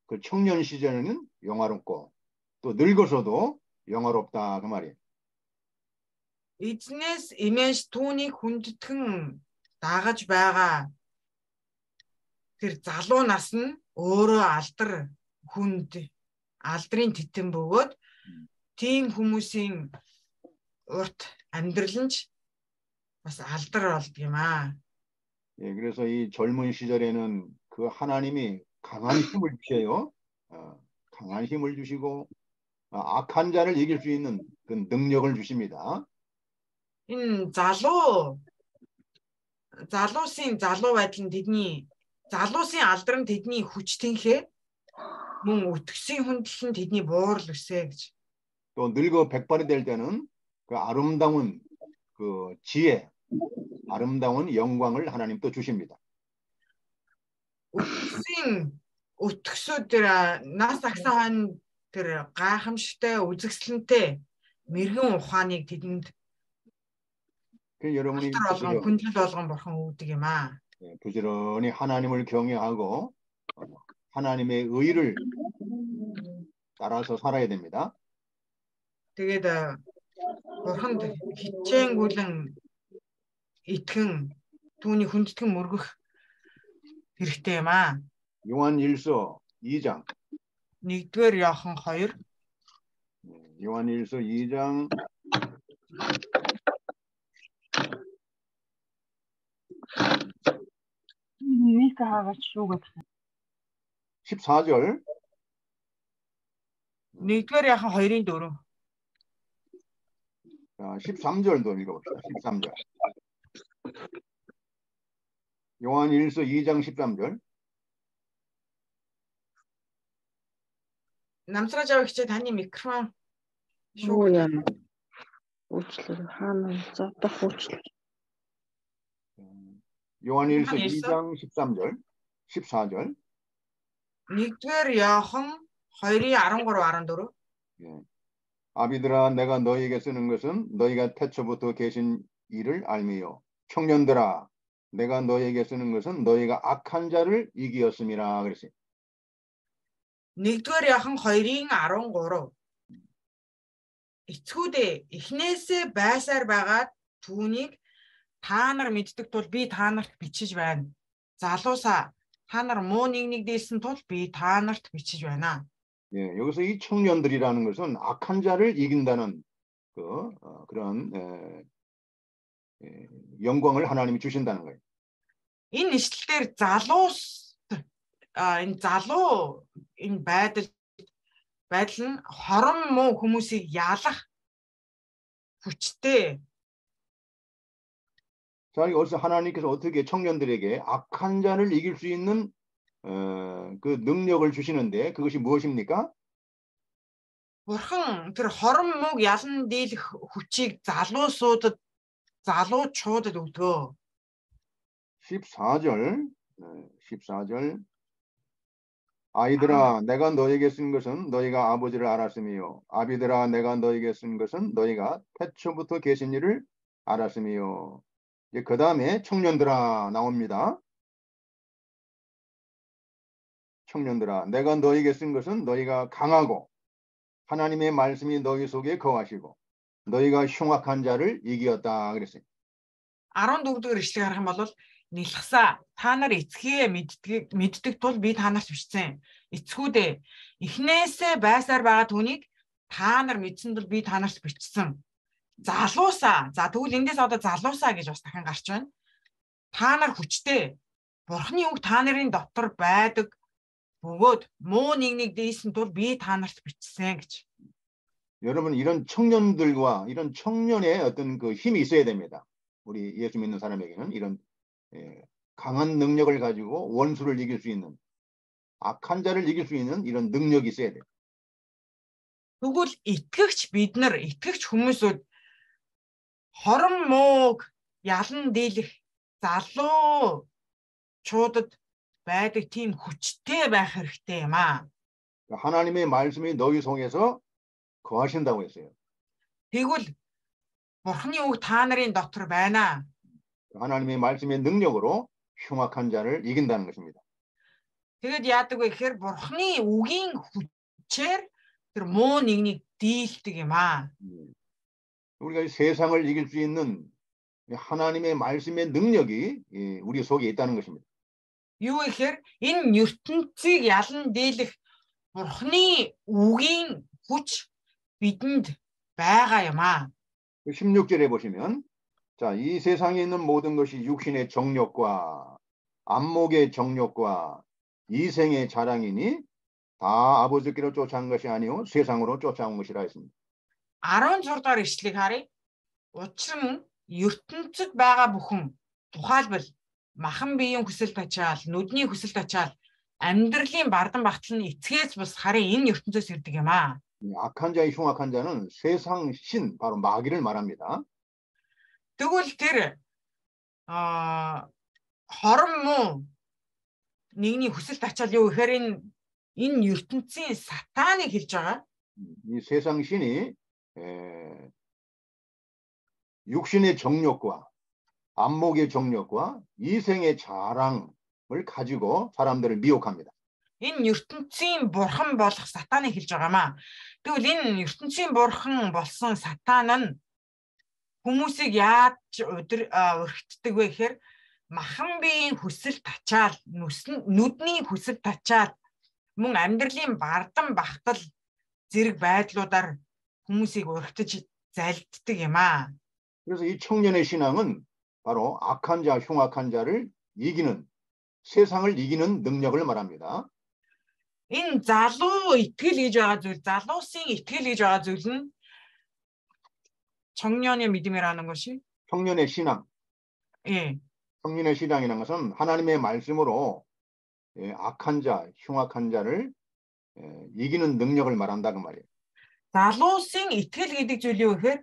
그 청년 시절에는 영화롭고 또 늙어서도 영화롭다 그 말이에요. Эзнээс имэж түүнийг хүндэтгэн дагаж байгаа тэр залуу нас нь өөрөө алдрын титэм бөгөөд тийм хүмүүсийн урт амьдрал нь бас алдар болд юм аа. 그래서 이 젊은 시절에는 그 하나님이 강한 힘을 주셔요. 강한 힘을 주시고 악한 자를 이길 수 있는 그 능력을 주십니다. залуусын залуу байдал нь залуусын алдар нь тэдний хүч тэнхээ мөн өтгсөн хүндэл нь тэдний буурал өсөө гэж. 또 늙어 백발이 될 때는 그 아름다운 그 지혜, 아름다운 영광을 하나님 또 주십니다. өтгсөд тэр нас агсан тэр гайхамшигтай үзэсгэлэнтэй мэрэгэн ухааныг тэдэнд 여러분이 хүндэл болгон бурхан өгдөг юм аа. 부지런히 하나님을 경외하고 하나님의 의를 따라서 살아야 됩니다. Тэгээд бурханд хичээнгүйлэн итгэн түүний хүндэтгэн мөргөх хэрэгтэй юм аа. 요한일서 2장. 1-р Иохан 2. 요한일서 2장 14절. 1-р Иохан 2-ын 4. 자, 13절도 읽어봅시다. 13절. 요한일서 2장 13절. 남스라지 авахч таны микрофон Юу яа. Уучлаарай. Хаана зодох уучлаарай. 요한일서 2장 13절. 14절. 1-р Иохан 2-ийн 13-14. 아비들아 내가 너희에게 쓰는 것은 너희가 태초부터 계신 이를 알미요. 청년들아 내가 너희에게 쓰는 것은 너희가 악한 자를 이기었음이라 그랬어요. 1-р Иохан 2-ийн 13. Эцгүүдээ эхнээсээ байсаар байгаа түүнийг та нар мэддэг тул би та нарт бичиж байна. Залуусаа та нар муу нэгнийг дээлсэн тул би та нарт бичиж байна. 여기서 이 청년들이라는 것은 악한 자를 이긴다는 그런 영광을 하나님이 주신다는 거예요. Энэ нэшлэлээр энэ байдал нь хорон муу хүмүүсийг яалах хүчтэй. 자, 여기서 하나님께서 어떻게 청년들에게 악한 자를 이길 수 있는 그 능력을 주시는데 그것이 무엇입니까? Бурхан тэр хорон мөг ялан дийлэх хүчийг залуусуудад залуучуудад өгдөө. 14절 14절 아이들아 내가 너에게 쓴 것은 너희가 아버지를 알았음이요 아비들아 내가 너에게 쓴 것은 너희가 태초부터 계신 이를 알았음이요. 이제 그 다음에 청년들아 나옵니다. 청년들아 내가 너에게 쓴 것은 너희가 강하고 하나님의 말씀이 너희 속에 거하시고 너희가 흉악한 자를 이기었다 그랬어요. 14-р эшлэгийг харах юм бол нэлхсаа та нар эцгээ мэддэг тул би танаас бичсэн. Эцгүүдээ эхнээсээ байсаар байгаа түүнийг та нар мэдсэн тул би танаас бичсэн. Залуусаа. За тэгвэл эндээс одоо залуусаа гэж бас дахин гарч байна. Та нар хүчтэй. Бурхны үг та нарын дотор байдаг. бөгөөд муу нэгнийг дийсэн тул би та нарт бичсэн гэж. 여러분 이런 청년들과 이런 청년의 어떤 그 힘이 있어야 됩니다. 우리 예수 믿는 사람에게는 이런 강한 능력을 가지고 원수를 이길 수 있는 악한 자를 이길 수 있는 이런 능력이 있어야 돼요. Тэгвэл итгэгч хүмүүсүүд хорон мууг ялан дийлэх залуу чуудад байдаг тийм хүчтэй байх хэрэгтэй юм аа. 하나님의 말씀이 너희 속에서 거하신다고 했어요. Тэгвэл Бурхны үг та нарын дотор байна. 하나님의 말씀의 능력으로 흉악한 자를 이긴다는 것입니다. Тэгэд яадаг вэ гэхээр Бурхны үгийн хүчээр тэр муу нэгнийг дийлдэг юм аа. 우리가 세상을 이길 수 있는 하나님의 말씀의 능력이 우리 속에 있다는 것입니다. Юу гэхээр энэ ертөнцийг ялан дийлэх Бурхны үгийн хүч бидэнд байгаа юм аа. 16절에 보시면 자, 이 세상에 있는 모든 것이 육신의 정욕과 안목의 정욕과 이생의 자랑이니 다 아버지께로 쫓아온 것이 아니요 세상으로 쫓아온 것이라 했습니다. 16 дугаар ишлэгийг харъя. Учир нь ертөнцид байгаа бүхэн тухайлбал махан биеийн хүсэл тачаал, нүдний хүсэл тачаал, амьдралын бардан багтал нь эцгээс бус харин энэ ертөнцөөс ирдэг юм аа. 악한 자의 흉악한 자는 세상 신 바로 마귀를 말합니다. Тэгвэл тэр хорон муу нэгний хүсэл тачаал юу гэхээр энэ ертөнцийн сатаныг хэлж байгаа. 이 세상 신이 육신의 정욕과 안목의 정욕과 이생의 자랑을 가지고 사람들을 미혹합니다. Энэ ертөнцийн бурхан болох сатаныг хэлж байгаамаа. Тэгвэл энэ ертөнцийн бурхан болсон сатан нь хүмүүсийг яаж өргөтдөг вэ гэхээр махан биеийн хүсэл тачаал, нүдний хүсэл тачаал, мөн амьдралын бардан багтал зэрэг байдлуудаар хүмүүсийг өргөтөж залддаг юм аа. 그래서 이 청년의 신앙은 바로 악한 자, 흉악한 자를 이기는 세상을 이기는 능력을 말합니다. Энэ залуу итгэл гэж байгаа зүйл, залуусын итгэл гэж байгаа зүйл нь 청년의 믿음이라는 것이 청년의 신앙. 예. 청년의 신앙이라는 것은 하나님의 말씀으로 악한 자, 흉악한 자를 이기는 능력을 말한다 그 말이에요. залуусын итгэл гэдэг зүйл юу гэхээр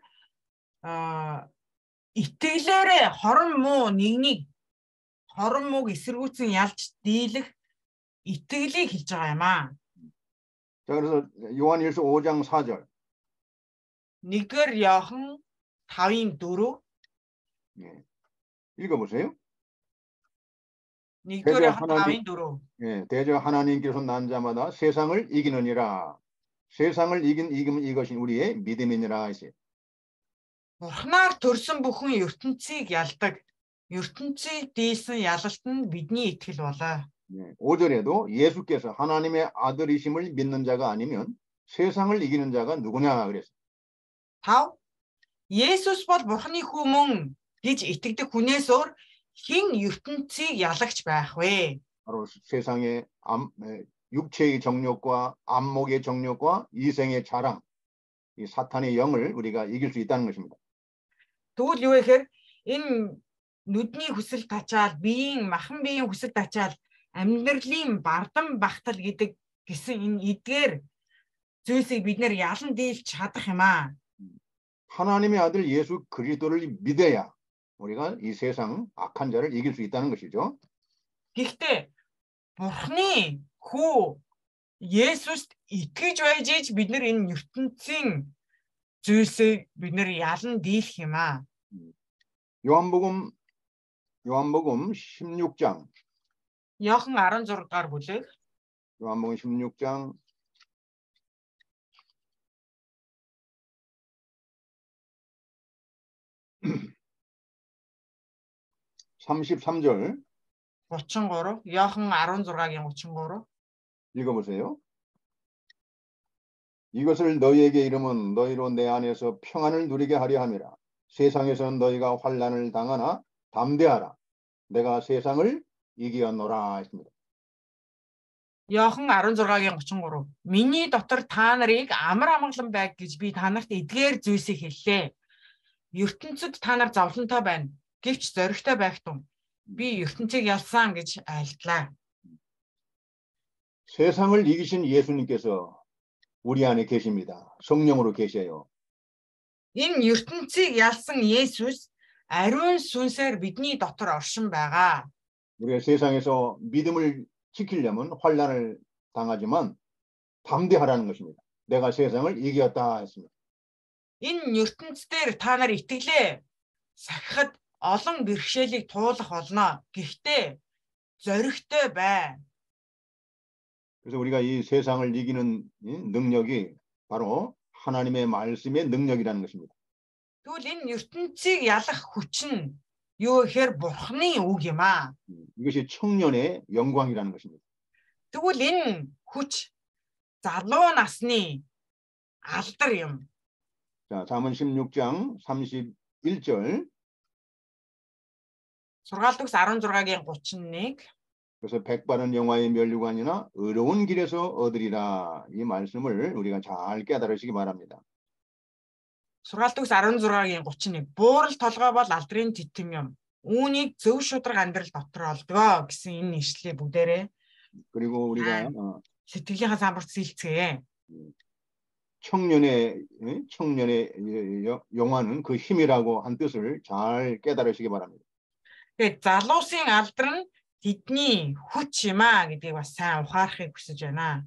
итгэлээрээ хорон мууг эсэргүүцэн ялж дийлэх итгэлийг хэлж байгаа юм аа. 자, 그래서 요한일서 5장 4절. 1-р Иохан 5:4. 예. 읽어보세요. 1-р Иохан 5:4. 예, 대저 하나님께서 난 자마다 세상을 이기느니라. 세상을 이기면 이것이 우리의 믿음이니라 했어요. Бурхнаар төрсөн бүхэн ертөнцийг ялдаг. ертөнцийг дийлсэн ялалт нь бидний итгэл болоо. 5절에도 예수께서 하나님의 아들이심을 믿는 자가 아니면 세상을 이기는 자가 누구냐 그랬어요. 5. Есүс бол Бурхны хүү мөн гэж итгэдэг хүнээс өөр хэн ертөнцийг ялагч байх вэ? 바로 세상의 육체의 정욕과 안목의 정욕과 이생의 자랑, 이 사탄의 영을 우리가 이길 수 있다는 것입니다. Тэгвэл юу вэ гэхээр энэ нүдний хүсэл тачаал, биеийн махан биеийн хүсэл тачаал, амьдралын бардам багтал гэдэг гэсэн энэ эдгээр зүйлсийг бид нэр ялан дийлж чадах юм аа. 하나님의 아들 예수 그리스도를 믿어야 우리가 이 세상 악한 자를 이길 수 있다는 것이죠. Гэхдээ Бурхны хүү Есүст итгэж байж иж бид нар энэ ертөнцийн зүйлсийг бид нар ялан дийлэх юм аа. 요한복음 16장. Иохан 16 дугаар бүлэг. 요한복음 16장 33절 33. Иохан 16-гийн 33. 읽어보세요. 이것을 너희에게 이름은 너희로 내 안에서 평안을 누리게 하려 함이라. 세상에서 너희가 환난을 당하나 담대하라. 내가 세상을 이기었노라 했습니다. Иохан 16-гийн 33. Миний дотор та нарыг амар амгалан байг гэж би та нарт эдгээр зүйлсийг хэллээ. ертөнцид та нар зовлонтой байна. Гэвч зоригтой байх тун. Би ертөнцийг ялсан гэж айлтлаа. 세상을 이기신 예수님께서 우리 안에 계십니다. 성령으로 계셔요. Энэ ертөнцийг ялсан Есүс ариун сүнсээр бидний дотор оршин байгаа. 우리가 세상에서 믿음을 지키려면 환난을 당하지만 담대하라는 것입니다. 내가 세상을 이겼다 했습니다. Энэ ертөнцийн та нар итгэлээ сахихад олон бэрхшээлийг туулах болно. Гэхдээ зоригтой бай. 그래서 우리가 이 세상을 이기는 능력이 바로 하나님의 말씀의 능력이라는 것입니다. Тэгвэл энэ ертөнцийг ялах хүч нь юу гэхээр Бурхны үг юм аа. 이것이 청년의 영광이라는 것입니다. Тэгвэл энэ хүч залуу насны алдар юм. 자, 잠언 16장 31절. Сургаалт 16-гийн 31. 그래서 백바른 영화의 면류관이나 의로운 길에서 얻으리라. 이 말씀을 우리가 잘 깨달으시기 바랍니다. Сургаалт 16-гийн 31. Буурал толгой бол алдрын титэм юм. Үүнийг зөв шударга амьдрал дотор олдгоо гэсэн энэ ишлэлийг бүгдээрээ 그리고 우리가 сэтгэлийнхаа самбарт сэлцгээе. 청년의 영화는 그 힘이라고 한 뜻을 잘 깨달으시기 바랍니다. Тэгээд залуусын алдар нь тэдний хүч юм аа гэдгийг бас сайн ухаарахыг хүсэж байна.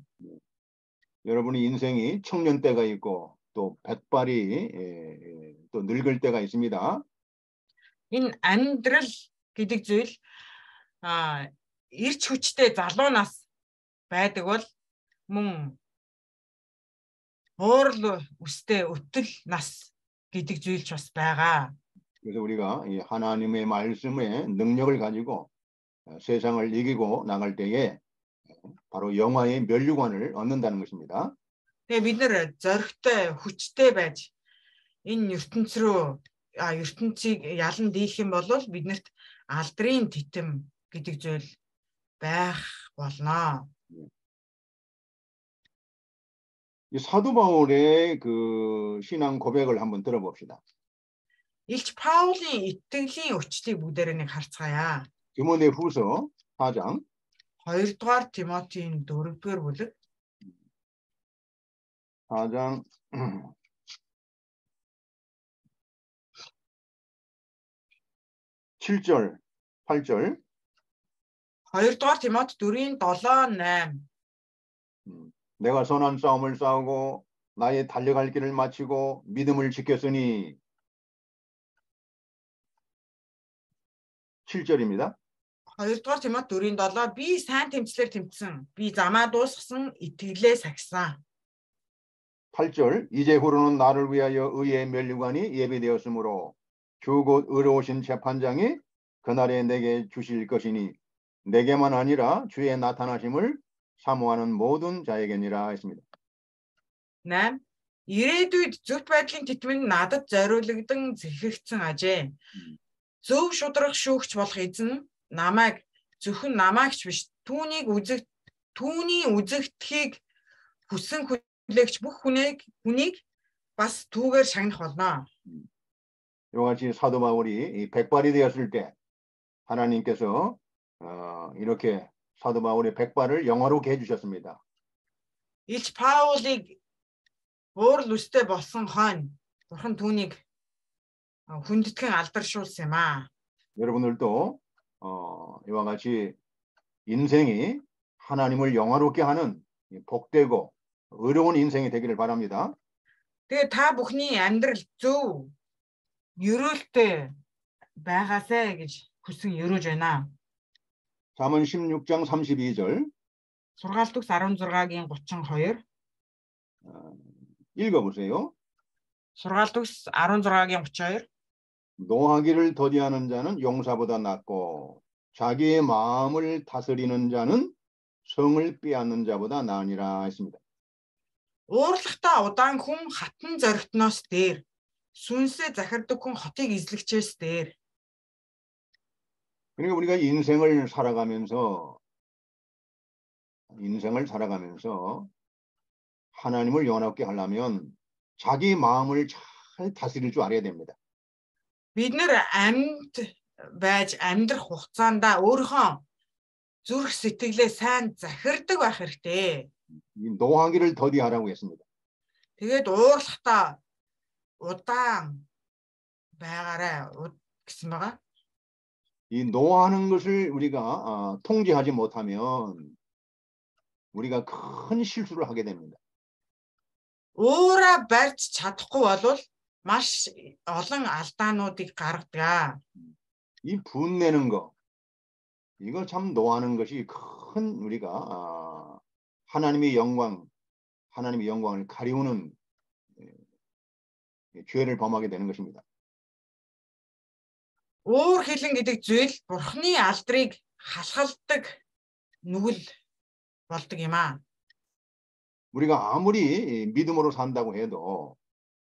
여러분의 인생이 청년 때가 있고 또 백발이 또 늙을 때가 있습니다. Энэ амьдрал гэдэг зүйл эрч хүчтэй залуу нас байдаг бол мөн буурал үстэй өтөл нас гэдэг зүйлч бас байгаа. 그래서 우리가 이 하나님의 말씀의 능력을 가지고 세상을 이기고 나갈 때에 바로 영화의 면류관을 얻는다는 것입니다. Тэгээ бид нэр зоригтой, хүчтэй байж энэ ертөнцийг ялан дийлэх юм бол биднэрт алдрын титэм гэдэг зүйл байх болно. 이 사도 바울의 그 신앙 고백을 한번 들어봅시다. Илч Паулийн итгэлийн өчлийг бүгдээрээ нэг харцгаая. 디모데후서 4장 2-р Тимотийн 4-р бүлэг 4장 7절 8절 2-р Тимот 4-ийн 7, 8. 내가 선한 싸움을 싸우고 나의 달려갈 길을 마치고 믿음을 지켰으니 7절입니다. 2-р Тимот 4-ийн 7 би сайн тэмцлэр тэмцсэн. Би замаа дуусгасан, итгэлээ сахисан. 8절 이제 후로는 나를 위하여 의의 면류관이 예비되었으므로 주 곧 의로우신 재판장이 그날에 내게 주실 것이니 내게만 아니라 주의 나타나심을 사모하는 모든 자에게니라 했습니다. 8. Ирээдүйд зөвхт байдлын тэтмэнд надад зориулагдсан зэхэгцэн ажээ. Зөв шударга шүүгч болох эзэн намайг зөвхөн намаагч биш түүний үзэгдэхийг хүссэн хүлээгч бүх хүнийг бас түүгээр шагнах болно. 이같이 사도 바울이 백발이 되었을 때 하나님께서 이렇게 사도 바울의 백발을 영화롭게 해주셨습니다. Илч Паулыг өөр л үстэй болсон хойно Бурхан түүнийг хүндэтгэн алдаршуулсан юм аа. 여러분들도 이와 같이 인생이 하나님을 영화롭게 하는 복되고 의로운 인생이 되기를 바랍니다. Тэгээ та бүхний амьдрал зөв ерөөлтэй байгаасай гэж хүсэн ерөөж байна. 잠언 16장 32절 Сургаалт төгс 16-гийн 32. 읽어보세요. Сургаалт төгс 16-гийн 32. 노하기를 더디하는 자는 용사보다 낫고 자기의 마음을 다스리는 자는 성을 빼앗는 자보다 나으니라 했습니다. Уурлахтаа удаан хүн хатан зоригтноос дээр, сүнсээ захирдаг хүн хотыг эзлэгчээс дээр. 그러니까 우리가 인생을 살아가면서 하나님을 영화롭게 하려면 자기 마음을 잘 다스릴 줄 알아야 됩니다. Бид нэр амьд байж амьдрах хугацаанд өөрийнхөө зүрх сэтгэлээ сайн захирдаг байх хэрэгтэй. 이 노하기를 더디하라고 했습니다. Тэгээд уурлахтаа удаан байгаарай гэсэн байгаа. 이 노하는 것을 우리가 통제하지 못하면 우리가 큰 실수를 하게 됩니다. Өөрө барьж чадахгүй бол маш олон алдаануудыг гаргадаг. 이 분내는 거 이거 참 노하는 것이 큰 우리가 하나님의 영광을 가리우는 죄를 범하게 되는 것입니다. Өөр хэлэн гэдэг зүйл Бурхны алдрыг халахалдаг нүгэл болдог юм аа. 우리가 아무리 믿음으로 산다고 해도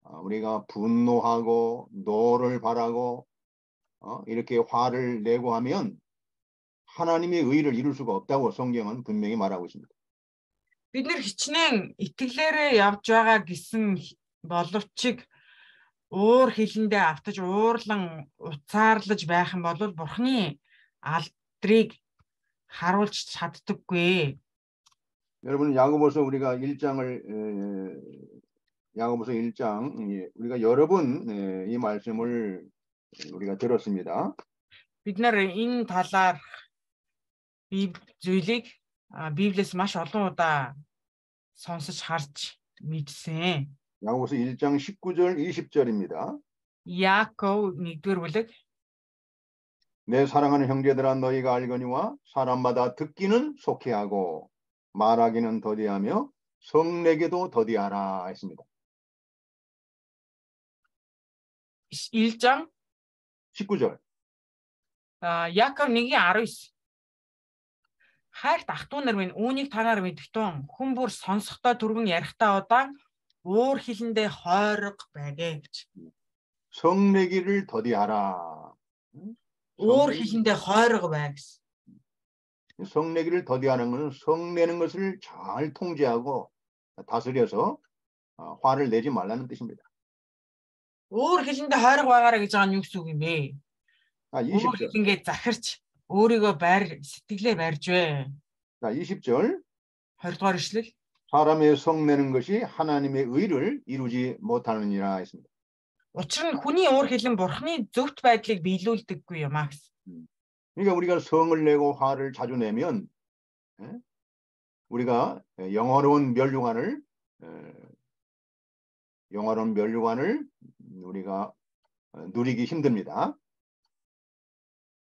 우리가 분노하고 노를 바라고 이렇게 화를 내고 하면 하나님의 의를 이룰 수가 없다고 성경은 분명히 말하고 있습니다. Бид нэр хичнээн итгэлээрээ явж байгаа гэсэн боловч уур хилэндээ автаж уурлан уцаарлаж байх юм бол Бурхны алдрыг харуулж чаддаггүй. 여러분 야고보서 우리가 1장 우리가 여러 번 이 말씀을 우리가 들었습니다. Бид нар энэ талаар зүйлийг Библиэс маш олон удаа сонсож харж мэдсэн. 야고보서 1장 19절 20절입니다. Яаков 1-р бүлэг. 내 사랑하는 형제들아 너희가 알거니와 사람마다 듣기는 속히 하고 말하기는 더디하며 성내게도 더디하라 했습니다. 1장 19절. Яаков 1:19. Хайрт ах トゥ нар минь үүнийг та нар мэдвтэн хүн бүр сонсохдоо түргэн ярихдаа удаан уур хилэндээ хойрог байгээ гэж. 성내기를 더디하라. уур хилэндээ хойрог бай гэсэн. 성내기를 더디하는 것은 성내는 것을 잘 통제하고 다스려서 화를 내지 말라는 뜻입니다. уур хилэндээ хойрог байгаарай гэж байгаа нь юу гэсэн үг юм бэ? уур 20절. хилэнгээ захирч өөрийгөө сэтгэлээ барьж вэ. 20절. 20-р ишлэл. 사람의 성내는 것이 하나님의 의를 이루지 못하느니라 했습니다. Учир нь хүний уур хилэн Бурхны зөвхт байдлыг биелүүлдэггүй юм аа гэсэн. 그러니까 우리가 성을 내고 화를 자주 내면 우리가 영화로운 면류관을 우리가 누리기 힘듭니다.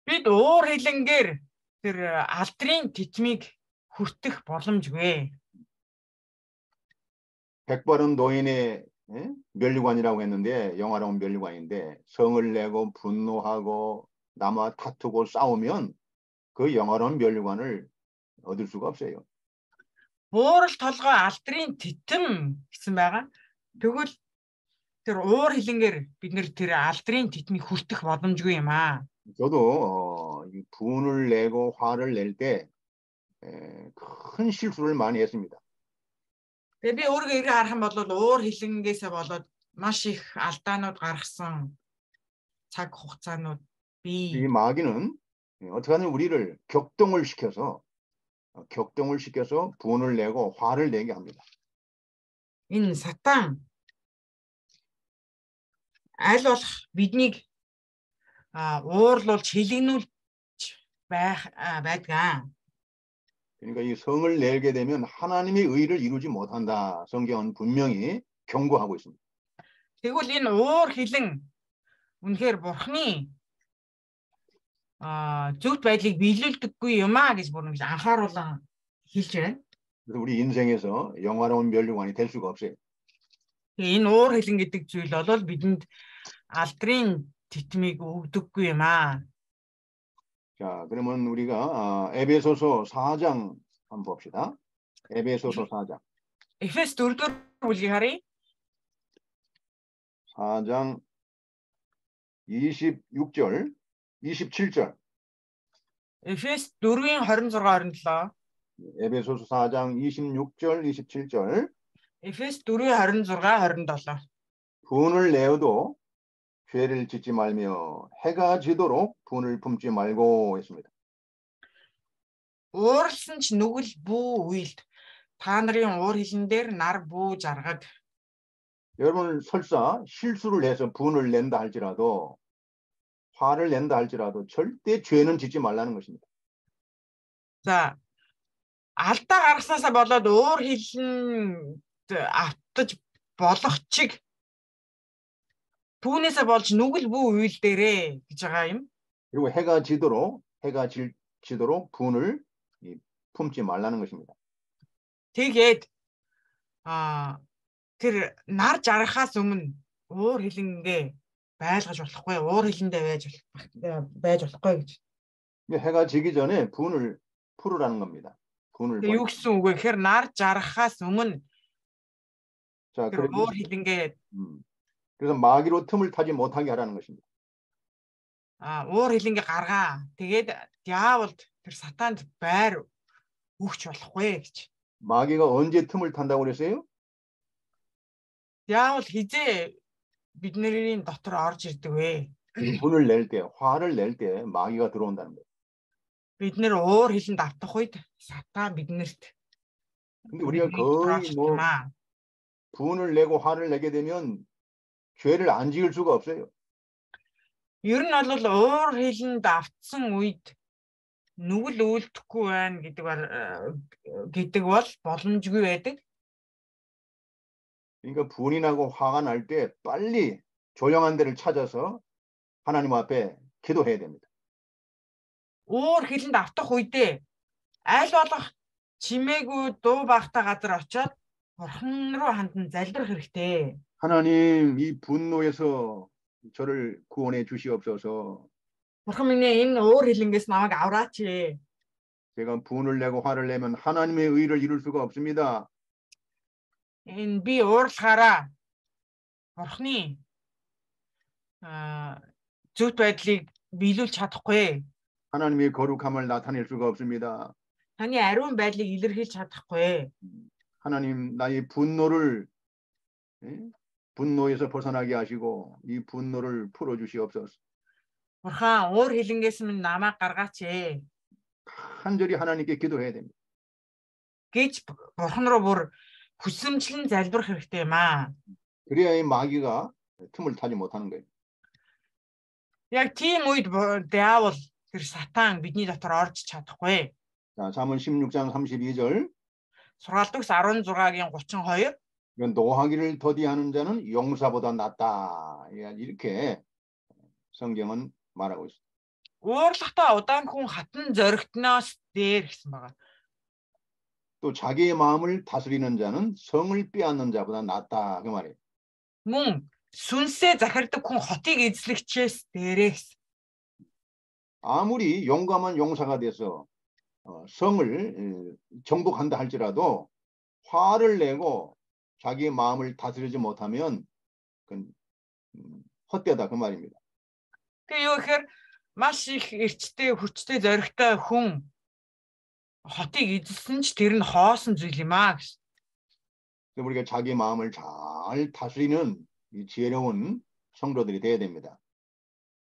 Бид уур хилэнгээр тэр алдрын титмийг хүртэх боломжгүй. 백발은 노인의 면류관이라고 했는데 영화로운 면류관인데 성을 내고 분노하고 남과 다투고 싸우면 그 영화로운 면류관을 얻을 수가 없어요. Буурал толгой алдрын титэм гэсэн байгаа. Тэгвэл тэр уур хилэнгээр бид нэр тэр алдрын титмийг хүртэх боломжгүй юм аа. 저도 분을 내고 화를 낼 때 큰 실수를 많이 했습니다. Тэгээ би өөрийгөө эргээ харах юм бол уур хилэнгээсээ болоод маш их алдаанууд гаргасан цаг хугацаанууд 이 마귀는 어떻게 하면 우리를 격동을 시켜서 격동을 시켜서 분을 내고 화를 내게 합니다. Энэ сатан аль болох биднийг уурлуулж хилэгнүүлж байдгаа. 그러니까 이 성을 내게 되면 하나님의 의를 이루지 못한다. 성경은 분명히 경고하고 있습니다. Тэгвэл энэ уур хилэн үнэхээр бурхны зөвхт байдлыг биелүүлдэггүй юм аа гэж бүр нэг анхааруулan хэлж байна. 그래서 우리 인생에서 영화로운 면류관이 될 수가 없어요. Энэ уур хилэн гэдэг зүйл бол бидэнд алдрын титмийг өгдөггүй юм аа. 자, 그러면 우리가 에베소서 4장 한번 봅시다. 에베소서 4장. Эфес 4-р бүлгийг харъя. 4장 26절, 27절. Эфес 4-ийн 26-27. 에베소서 4장 26절, 27절. Эфес 4-ийн 26-27. 분을 내어도 죄를 짓지 말며 해가 지도록 분을 품지 말고 했습니다. Ууралсан ч нүгэл бүү уйлд та нарын уур хилэн дээр нар бүү жаргаг. 여러분 설사 실수를 해서 분을 낸다 할지라도 화를 낸다 할지라도 절대 죄는 짓지 말라는 것입니다. За алдаа гаргаснасаа болоод уур хилэн автаж болох чиг түүнээсээ болж нүгэл бүү уйл дээрээ гэж байгаа юм. 그리고 해가 지도록 분을 품지 말라는 것입니다. Тэгээд тэр нар жаргахаас өмнө уур хилэнгээ байлгаж болохгүй, уур хилэндээ байж болохгүй гэж. 해가 지기 전에 분을 풀으라는 겁니다. 분을. Юу гэсэн үг вэ гэхээр нар жаргахаас өмнө 자, тэр уур хилэнгээ 그래서 마귀로 틈을 타지 못하게 하라는 것입니다. уур хилэнгээ гаргаа. Тэгээд диаволд тэр сатанд байр өгч болохгүй гэж. 마귀가 언제 틈을 탄다고 그랬어요? 디авол хизээ бидний дотор орж ирдэг вэ? 분을 낼 때, 화를 낼 때 마귀가 들어온다는 거예요. Бид нэр уур хилэнд автах үед сатан биднэрт. 근데 우리가 거의 뭐 분을 내고 화를 내게 되면 죄를 안 지을 수가 없어요. Ер нь бол уур хилэнд автсан үед нүгэл үйлдэхгүй байна гэдэг бол боломжгүй байдаг. 그러니까 분이 나고 화가 날 때 빨리 조용한 데를 찾아서 하나님 앞에 기도해야 됩니다. Уур хилэнд автах үедээ аль болох чимээгүй дуу багтаа газар очиод бурхан руу хандан залбирах хэрэгтэй. 하나님, 이 분노에서 저를 구원해 주시옵소서. Бурхан минь энэ уур хилэнгээс намайг авраач. 제가 분을 내고 화를 내면 하나님의 의를 이룰 수가 없습니다. Энэ би уурлахаараа бурханы зөвхт байдлыг биелүүлж чадахгүй. 하나님의 거룩함을 나타낼 수가 없습니다. Таны ариун байдлыг илэрхийлж чадахгүй. 하나님, 나의 분노에서 벗어나게 하시고 이 분노를 풀어 주시옵소서. Бурхан уур хилэнгээс минь намайг гаргаач. 간절히 하나님께 기도해야 됩니다. гэж бурхан руу бүр хүсэмжлэн залбирах хэрэгтэй юм аа. 그래야 이 마귀가 틈을 타지 못하는 거예요. Яг тийм үед диавол тэр сатан бидний дотор орж чадахгүй. 자, 잠언 16장 32절. Сургаалдагс 16-гийн 32. 노하기를 더디하는 자는 용사보다 낫다. 이렇게 성경은 말하고 있습니다. Уурлахтаа удаан хүн хатан зоригтноос дээр гэсэн байгаа. 또 자기의 마음을 다스리는 자는 성을 빼앗는 자보다 낫다. 그 말이에요. Мөн сүнсээ захирдаг хүн хотыг эзлэгчээс дээрээ гэсэн. 아무리 용감한 용사가 돼서 성을 정복한다 할지라도 화를 내고 자기의 마음을 다스리지 못하면 그건 헛되다 그 말입니다. Тэгээ юу гэхээр маш их эрчтэй, хүчтэй, зоригтой хүн хотыг эзэлсэн ч тэр нь хоосон зүйл юм аа гэсэн. 우리가 자기 마음을 잘 다스리는 이 지혜로운 성도들이 돼야 됩니다.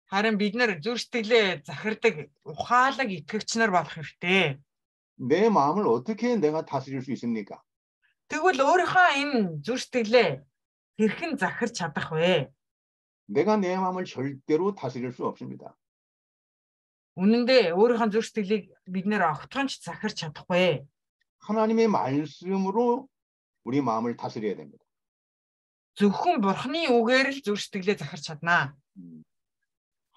Харин бид нар зүр сэтгэлээ захирдаг ухаалаг итгэгч нар болох хэрэгтэй. 내 마음을 어떻게 내가 다스릴 수 있습니까? Тэгвэл өөрийнхөө энэ зүрх сэтгэлээ хэрхэн захирч чадах вэ? 내가 내 마음을 절대로 다스릴 수 없습니다. Үнэндээ өөрийнхөө зүрх сэтгэлийг бид нэр огтхонч захирч чадахгүй. 하나님의 말씀으로 우리 마음을 다스려야 됩니다. Зөвхөн Бурхны үгээр л зүрх сэтгэлээ захирч чаднаа.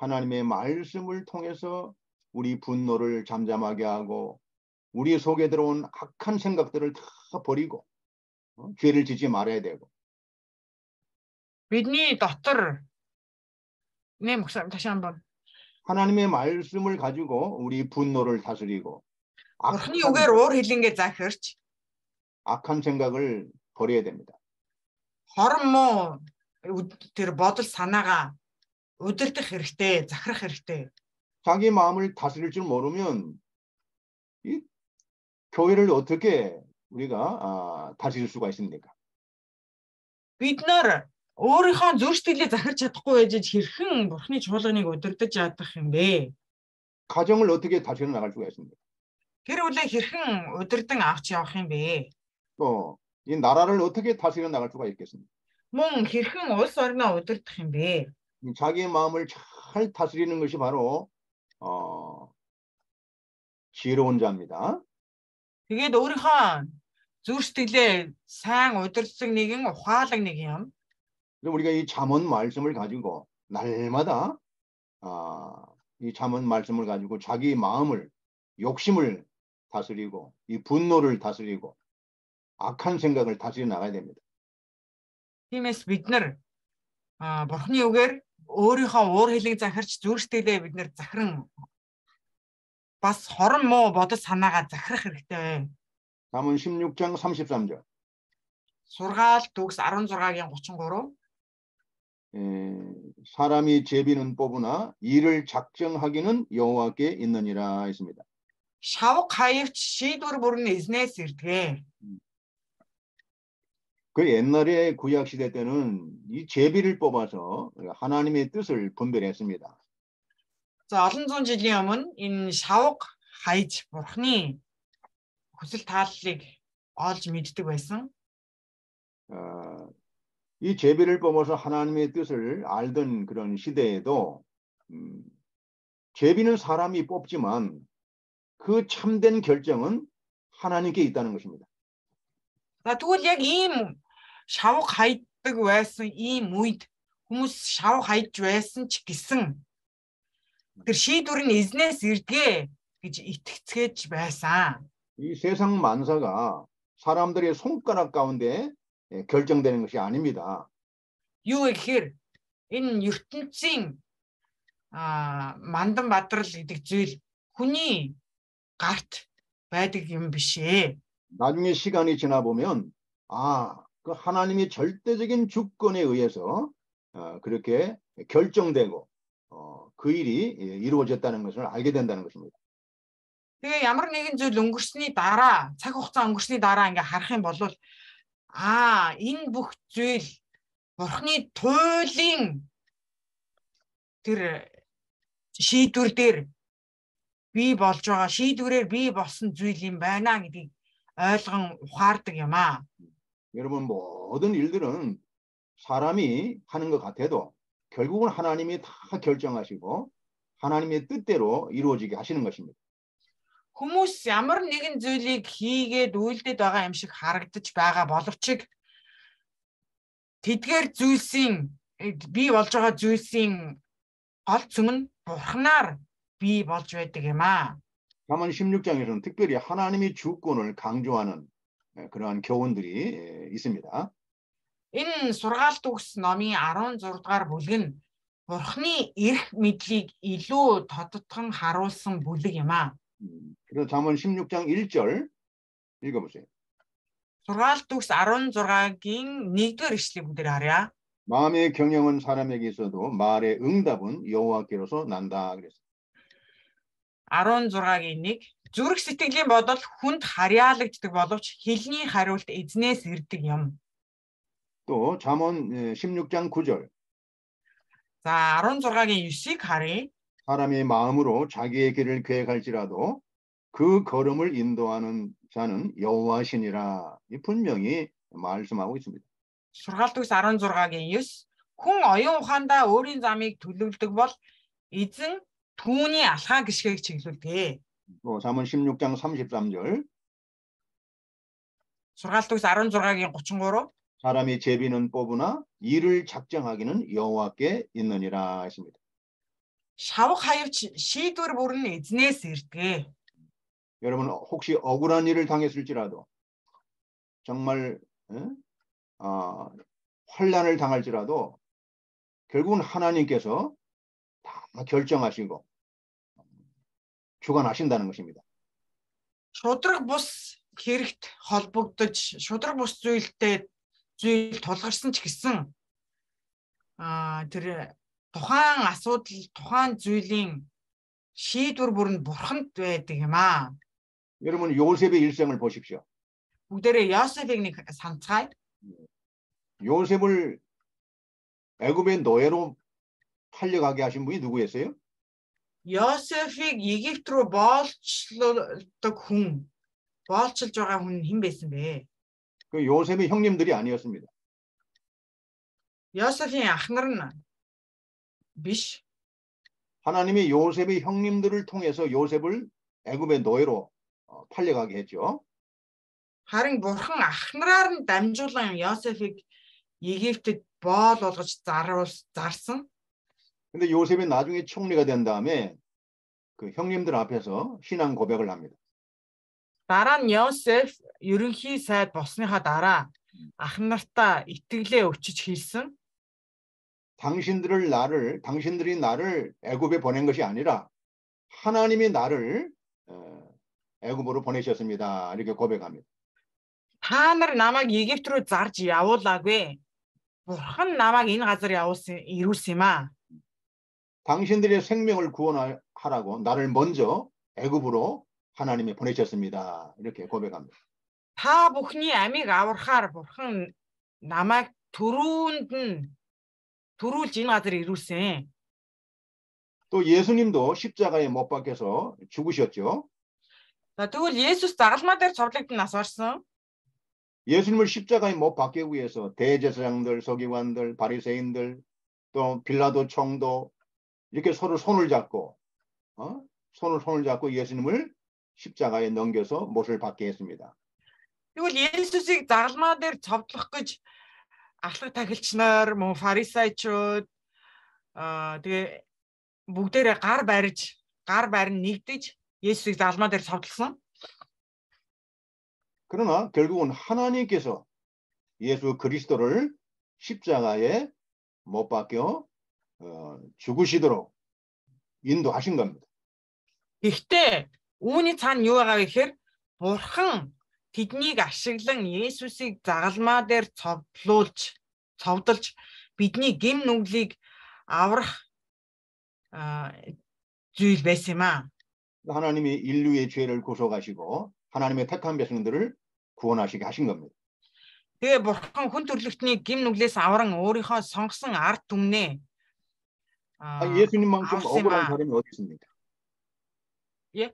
하나님의 말씀을 통해서 우리 분노를 잠잠하게 하고 우리 속에 들어온 악한 생각들을 다 버리고 죄를 짓지 말아야 되고. Бидний дотор 다시 한번. 하나님의 말씀을 가지고 우리 분노를 다스리고 Бурхны үгээр уур хилэнгээ захирч 악한 생각을 버려야 됩니다. хорон муу тэр бодол санаагаа удирдах хэрэгтэй, захирах хэрэгтэй. 자기 마음을 다스릴 줄 모르면 이 교회를 어떻게 우리가 다스릴 수가 있습니까? Бид нар өөрийнхөө зүрх сэтгэлээ захирч чадахгүй байж хэрхэн Бурхны чуулганыг удирдах ядах юм бэ? 가정을 어떻게 다스려 나갈 수가 있습니까? Тэр үлээ хэрхэн удирдан авч явах юм бэ? 또 이 나라를 어떻게 다스려 나갈 수가 있겠습니까? Мөн хэрхэн улс орноо удирдах юм бэ? 자기의 마음을 잘 다스리는 것이 바로 지혜로운 자입니다. Тэгээд өөрийнхөө зүрх сэтгэлээ сайн удирдсан нэгэн ухаалаг нэг юм. 우리가 이 잠언 말씀을 가지고 날마다 이 잠언 말씀을 가지고 자기 마음을 욕심을 다스리고 이 분노를 다스리고 악한 생각을 다스려 나가야 됩니다. Тиймээс бид нар Бурхны үгээр өөрийнхөө уур хилийг захирч зүрх сэтгэлээ бид нар захиран бас хорон муу бодол санаагаа захирах хэрэгтэй. 잠언 16장 33절. Сургаал төгс 16-гийн 33. 사람이 제비는 뽑으나 이를 작정하기는 여호와께 있느니라 했습니다. Шавх хаявч шийдвэр бүрэн эзнээс ирдэг. 그 옛날에 구약 시대 때는 이 제비를 뽑아서 하나님의 뜻을 분별했습니다. За олон зуун жилийн өмнө энэ шавх хайж Бурхны хүсэл тааллыг олж мэддэг байсан. 이 제비를 뽑아서 하나님의 뜻을 알던 그런 시대에도 제비는 사람이 뽑지만 그 참된 결정은 하나님께 있다는 것입니다. За тэгвэл яг ийм шавх хайдаг байсан ийм үед хүмүүс шавх хайж байсан ч гэсэн тэр шийдвэр нь эзнээс ирдгээ гэж итгэцгээж байсан. 이 세상 만사가 사람들의 손가락 가운데 결정되는 것이 아닙니다. Юу гэхээр энэ ертөнцийн мандан бадрал гэдэг зүйл хүний гарт байдаг юм биш ээ. 나중에 시간이 지나 보면 그 하나님의 절대적인 주권에 의해서 그렇게 결정되고 그 일이 이루어졌다는 것을 알게 된다는 것입니다. Тэгээ ямар нэгэн зүйл өнгөрсний дараа, цаг хугацаа өнгөрсний дараа ингээ харах юм бол энэ бүх зүйл Бурхны туйлын тэр шийдвэр дээр бий болж байгаа, шийдвэрээр бий болсон зүйл юм байна гэдгийг ойлгон ухаардаг юм аа. 여러분 모든 일들은 사람이 하는 것 같아도 결국은 하나님이 다 결정하시고 하나님의 뜻대로 이루어지게 하시는 것입니다. Хүмүүс ямар нэгэн зүйлийг хийгээд үйлдэж байгаа юм шиг харагдаж байгаа боловч тэдгээр зүйлсийн бий болж байгаа зүйлсийн гол цөм нь Бурхнаар бий болж байдаг юм аа. 잠언 16장에서는 특별히 하나님의 주권을 강조하는 그러한 교훈들이 있습니다. Энэ сургаалт төгс номын 16 дугаар бүлэг нь Бурхны эрх мэдлийг илүү тодтогхон харуулсан бүлэг юм аа. 그래서 잠언 16장 1절 읽어보세요. сургаалт төгс 16-гийн 1-р эшлэгийг бүгд харъя. 마음의 경영은 사람에게 있어도 말의 응답은 여호와께로서 난다 그랬어요. 16-гийн 1 зүрх сэтгэлийн бодол хүнд харьяалагддаг боловч хэлний хариулт эзнээс ирдэг юм. 또 잠언 16장 9절. За 16-гийн 9-ыг харъя. 사람이 마음으로 자기의 길을 계획할지라도 그 걸음을 인도하는 자는 여호와시니라. 이 분명히 말씀하고 있습니다. Сургаалт үгс 16-гийн 9 хүн оюун ухаандаа өөрийн замыг төлөвлөдөг бол эзэн түүний алхаа гიშгээг чиглүүлдэг. 또 잠언 16장 33절. Сургаалт үгс 16-гийн 33 사람이 제비는 뽑으나 이를 작정하기는 여호와께 있느니라 했습니다. шавх хаявч шийдвэр бүр нь эзнээс ирдэг. 여러분 혹시 억울한 일을 당했을지라도 정말 환난을 당할지라도 결국은 하나님께서 다 결정하시고 주관하신다는 것입니다. Шудраг бус хэрэгт холбогдож, шудраг бус зүйл тулгарсан ч гэсэн тэр тухайн асуудал, тухайн зүйлийн шийдвэр бүр нь бурханд байдаг юм аа. 여러분 요셉의 일생을 보십시오. Бүгдээрээ Йосефийг нэг санацгаая. 요셉을 애굽의 노예로 팔려가게 하신 분이 누구였어요? Йосефийг Египт рүү боолчлдог хүн, боолчилж байгаа хүн хэн байсан бэ? 그 요셉의 형님들이 아니었습니다. Йосефийн ахнар нь биш. 하나님이 요셉의 형님들을 통해서 요셉을 애굽의 노예로 팔려가게 했죠. Харин бурхан ахнараар нь дамжуулан Йосефийг Египтэд боол болгож зарсан. 근데 요셉이 나중에 총리가 된 다음에 그 형님들 앞에서 신앙 고백을 합니다. Дараа нь Йосеф ерөнхий сайд болсныхаа дараа ахнартаа итгэлээ өчөж хэлсэн. 당신들이 나를 애굽에 보낸 것이 아니라 하나님이 나를 애굽으로 보내셨습니다. 이렇게 고백합니다. Та нар намайг Египт рүү зарж явуулаагүй. Бурхан намайг энэ газар ирүүлсэн юм аа. 당신들의 생명을 구원하라고 나를 먼저 애굽으로 하나님이 보내셨습니다. 이렇게 고백합니다. Та бүхний амийг аврахаар бурхан намайг түрүүлж энэ газар ирүүлсэн. 또 예수님도 십자가에 못 박혀서 죽으셨죠. Тэгвэл Есүс загалмаа дээр цовдлогдсон нас орсон. 예수님을 십자가에 못 박히기 위해서 대제사장들, 서기관들, 바리새인들, 또 빌라도 총독 이렇게 서로 손을 잡고 예수님을 십자가에 넘겨서 못을 박게 했습니다. Тэгвэл Есүсийг загалмаа дээр цовдлох гэж ахлах тахилч нар, мөн фарисеучуд тэгээ бүгдээрээ гар барин нэгдэж Есүсийг загалмаа дээр цовдлсон. 그러나 결국은 하나님께서 예수 그리스도를 십자가에 못 박혀 죽으시도록 인도하신 겁니다. Гэхдээ үүний цаана юу байгаа вэ гэхээр бурхан тэднийг ашиглан Есүсийг загалмаа дээр цовдолж бидний гэм нүглийг аврах зүйл байсан юм аа. 하나님이 인류의 죄를 구속하시고 하나님의 택한 백성들을 구원하시게 하신 겁니다. Тэгээ бурхан хүн төрлөختний гэм нүглээс авран өөрийнхөө сонгосон ард түмнээ 예수님만큼 억울한 사람이 어디 있습니까? 예?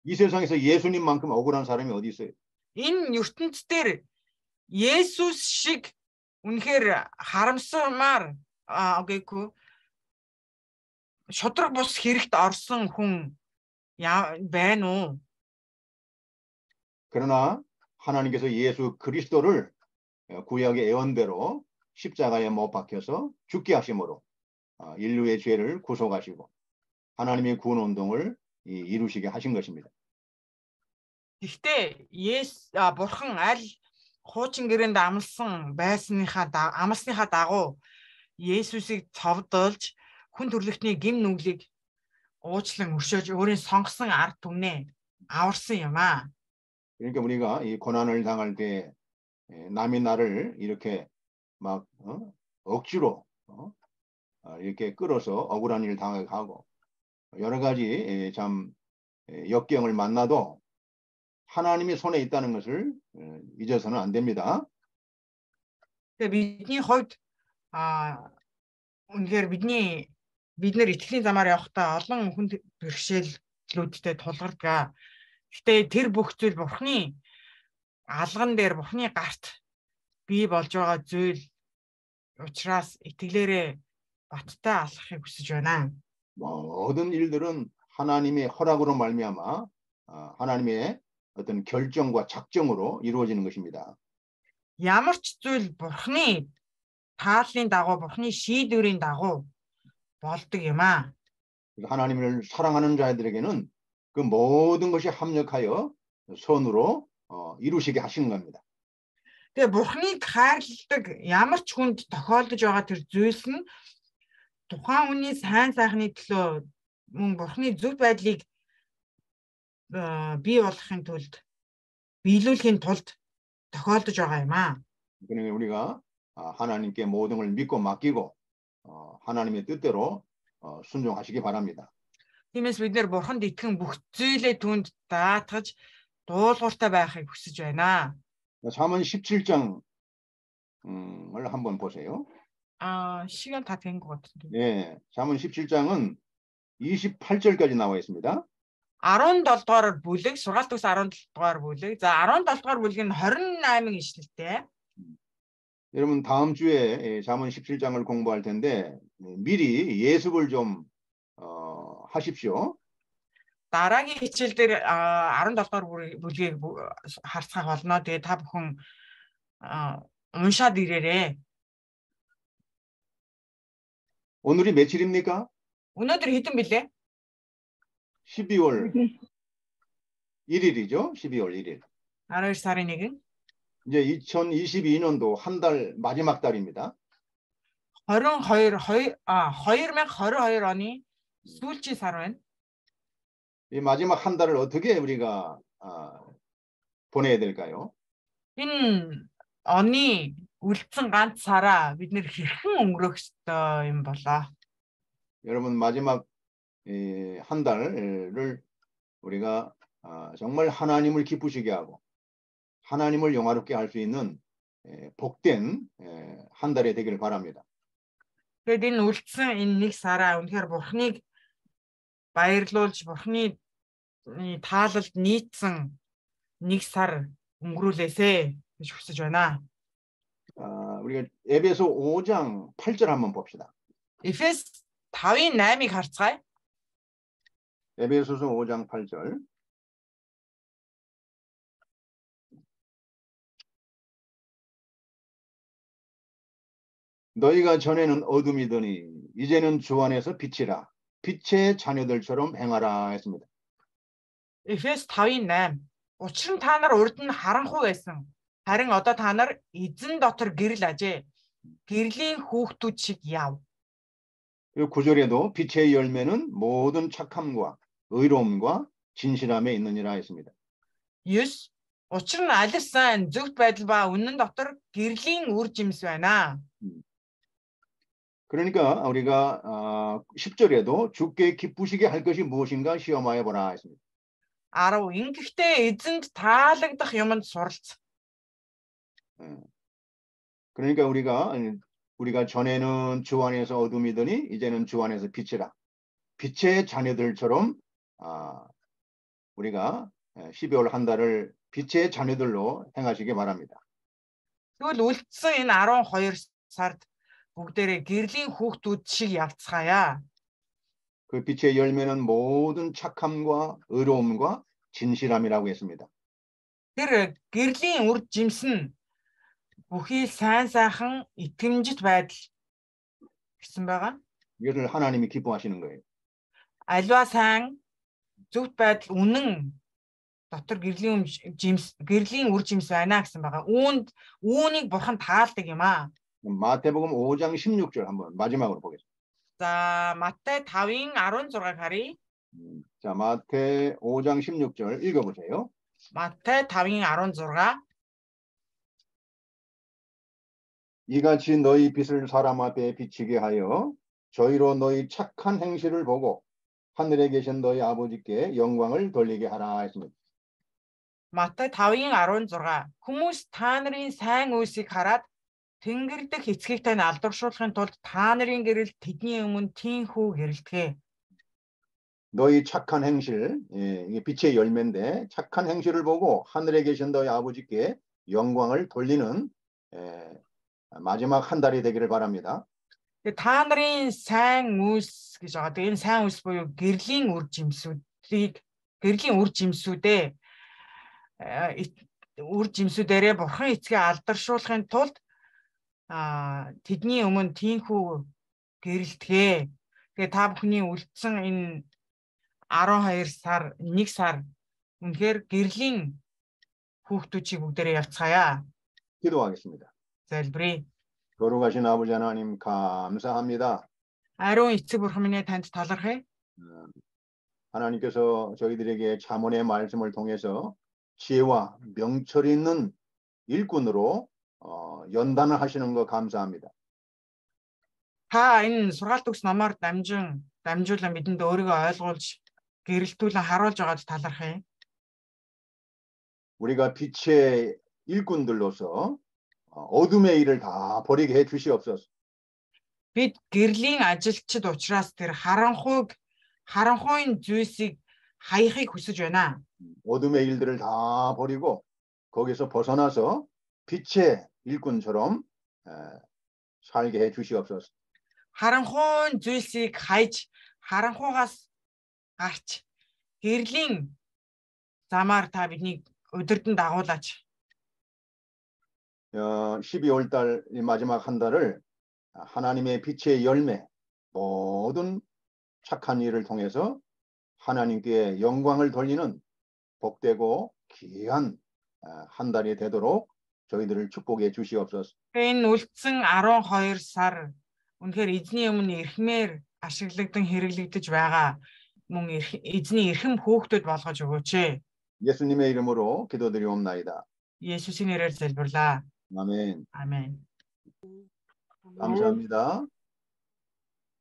이 세상에서 예수님만큼 억울한 사람이 어디 있어요? Энэ ертөнцийн дээр Есүс шиг үнэхээр харамсамаар шудраг бус хэрэгт орсон хүн байна уу? 그러나 하나님께서 예수 그리스도를 구약의 예언대로 십자가에 못 박혀서 죽게 하심으로 인류의 죄를 구속하시고 하나님의 구원 운동을 이루시게 하신 것입니다. Гэхдээ бурхан аль хуучин гэрээнд амласныхаа дагуу Есүсийг цовдолж хүн төрлөختний гэм нүглийг уучлан өршөөж өөрийн сонгосон ард түмнээ аварсан юм аа. 그러니까 우리가 이 고난을 당할 때 남이 나를 이렇게 막 억지로 이렇게 끌어서 억울한 일을 당하게 하고 여러 가지 참 역경을 만나도 하나님이 손에 있다는 것을 잊어서는 안 됩니다. бидний хувьд үнэхээр бид нэр итгэлийн замаар явахдаа олон хүн бэрхшээлүүдтэй тулгардаг. Гэтэ тэр бүх зүйл Бурхны алган дээр Бурхны гарт бий болж байгаа зүйл учраас итгэлээрээ баттай алхахыг хүсэж байна. 모든 일들은 하나님의 허락으로 말미암아 하나님의 어떤 결정과 작정으로 이루어지는 것입니다. Ямар ч зүйл Бурхны тааллын дагуу, Бурхны шийдвэрийн дагуу болдог юм аа. 하나님을 사랑하는 자들에게는 그 모든 것이 합력하여 선으로 이루시게 하시는 겁니다. Тэгээ Бурхныг хайрладаг ямар ч хүнд тохиолдож байгаа тэр зүйлс нь тухайн хүний сайн сайхны төлөө мөн Бурхны зөв байдлыг бий болгохын тулд биелүүлэхийн тулд тохиолдож байгаа юм аа. 그러니 우리가 하나님께 모든 걸 믿고 맡기고 하나님의 뜻대로 순종하시기 바랍니다. Тиймээс бид нэр Бурханд итгэн бүх зүйлээ түүнд даатгаж дуулууртай байхыг хүсэж байна. 잠언 17장을 한번 보세요. 시간 다 된 것 같은데. 예, 잠언 17장은 28절까지 나와 있습니다. 17 дугаар бүлэг, сургаалт төгс 17 дугаар бүлэг. За 17 дугаар бүлэг нь 28-ын ишлэлтэй. 여러분 다음 주에 잠언 17장을 공부할 텐데 미리 예습을 좀 하십시오. Дараагийн хичээл дээр 17 дугаар бүлгийг харцгаах болно. Тэгээ та бүхэн уншаад ирээрэй. 오늘이 며칠입니까? Өнөөдөр хэдэн билээ? 12월 1일이죠. 12월 1일. 12 сарын 1. 이제 2022년도 한 달 마지막 달입니다. 2022 оны сүүлчийн сар байна. 이 마지막 한 달을 어떻게 우리가 보내야 될까요? Энэ оны үлдсэн ганц сараа бид нэр хэрхэн өнгөрөх ёстой юм болоо. 여러분 마지막 한 달을 우리가 정말 하나님을 기쁘시게 하고 하나님을 영화롭게 할 수 있는 복된 한 달이 되기를 바랍니다. Тэгэд энэ үлдсэн энэ нэг сараа үнэхээр Бурхныг баярлуулж Бурхны таалалд нийцсэн нэг сар өнгөрүүлээсэй гэж хүсэж байна. 우리가 에베소 5장 8절 한번 봅시다. Эфес 5-ын 8-ыг харцгаая. 에베소서 5장 8절. 너희가 전에는 어둠이더니 이제는 주 안에서 빛이라. 빛의 자녀들처럼 행하라 했습니다. Эфес 5-ын 8. Учир нь та нар урд нь харанхуй байсан. Харин одоо та нар эзэн дотор гэрэл ажээ. Гэрлийн хүүхдүүд шиг яв. 이 9절에도 빛의 열매는 모든 착함과 의로움과 진실함에 있느니라 했습니다. 9. Учир нь алис сайн зөвхт байдал ба үнэн дотор гэрлийн үр жимс байна. 그러니까 우리가 10절에도 주께 기쁘시게 할 것이 무엇인가 시험하여 보라 했습니다. 10. Ингэхдээ эзэнд таалагдах юмд суралц. 그러니까 우리가 전에는 주 안에서 어둠이더니 이제는 주 안에서 빛이라. 빛의 자녀들처럼 우리가 12월 한 달을 빛의 자녀들로 행하시기 바랍니다. Тэгвэл үлдсэн энэ 12 сард бүгдээрээ гэрлийн хүүхдүүд шиг явцгаая. 그 빛의 열매는 모든 착함과 의로움과 진실함이라고 했습니다. Тэр гэрлийн үр жимс нь бүхий сайн сайхан итгэмжит байдал гэсэн байгаа. 이것을 하나님이 기뻐하시는 거예요. Аливаа сайн зөвхт байдал үнэн дотор гэрлийн үр жимс байна гэсэн байгаа. Үүнийг бурхан таалдаг юм аа. 마태복음 5장 16절 한번 마지막으로 보겠습니다. 자, 마태 5인 16 가리. 자, 마태 5장 16절 읽어보세요. 마태 5인 16. 이같이 너희 빛을 사람 앞에 비치게 하여 저희로 너희 착한 행실을 보고 하늘에 계신 너희 아버지께 영광을 돌리게 하라 했습니다. 마태 5인 16. Хүмүүс та нарын сайн үйлсийг хараад Тэнгэр дэх эцгийг тань алдаршуулахын тулд та нарын гэрэл тэдний өмнө тийхүү гэрэлтгэ. 너희 착한 행실, 이게 빛의 열매인데 착한 행실을 보고 하늘에 계신 너희 아버지께 영광을 돌리는 마지막 한 달이 되기를 바랍니다. Та нарын сайн үйлс гэж байгаа. Тэгээ энэ сайн үйлс буюу гэрлийн үр жимсүүдээрээ бурхан эцгээ алдаршуулахын тулд тэдний өмнө тийхүү гэрэлтгээ. Тэгээ та бүхний үлдсэн энэ 12 сар, 1 сар үнэхээр гэрлийн хүүхдүүдийг бүгдээрээ явцгаая. 기도하겠습니다. Залбирая. 거룩하신 아버지 하나님 감사합니다. Ариун эцэг бурхан минь танд талархъя. 하나님께서 저희들에게 잠언의 말씀을 통해서 지혜와 명철이 있는 일꾼으로 연단을 하시는 거 감사합니다. Та энэ сургаалт өгс намаар дамжуулан бидэнд өөрийгөө ойлгуулж гэрэлтүүлэн харуулж байгаад талархъя. 우리가 빛의 일꾼들로서 어둠의 일을 다 버리게 해 주시옵소서. Бид гэрлийн ажилчид учраас тэр харанхуйн зүйлсийг хаяхыг хүсэж байна. 어둠의 일들을 다 버리고 거기서 벗어나서 빛의 일꾼처럼 살게 해 주시옵소서. Харанхуйн зүйлсийг хайж харанхуйгаас гарч гэрлийн замаар та биднийг удирдан дагуулаач. 12월 달 마지막 한 달을 하나님의 빛의 열매 모든 착한 일을 통해서 하나님께 영광을 돌리는 복되고 귀한 한 달이 되도록 저희들을 축복해 주시옵소서. Энэ үлдсэн 12 сар үнэхээр эзний өмнө эрхмээр ашиглагдсан хэрэглэгдэж байгаа мөн эзний эрхэм хөөгтөд болгож өгөөч. 예수님의 이름으로 기도드리옵나이다. 예수의 이름으로 залбирлаа. 아멘. 아멘. 감사합니다.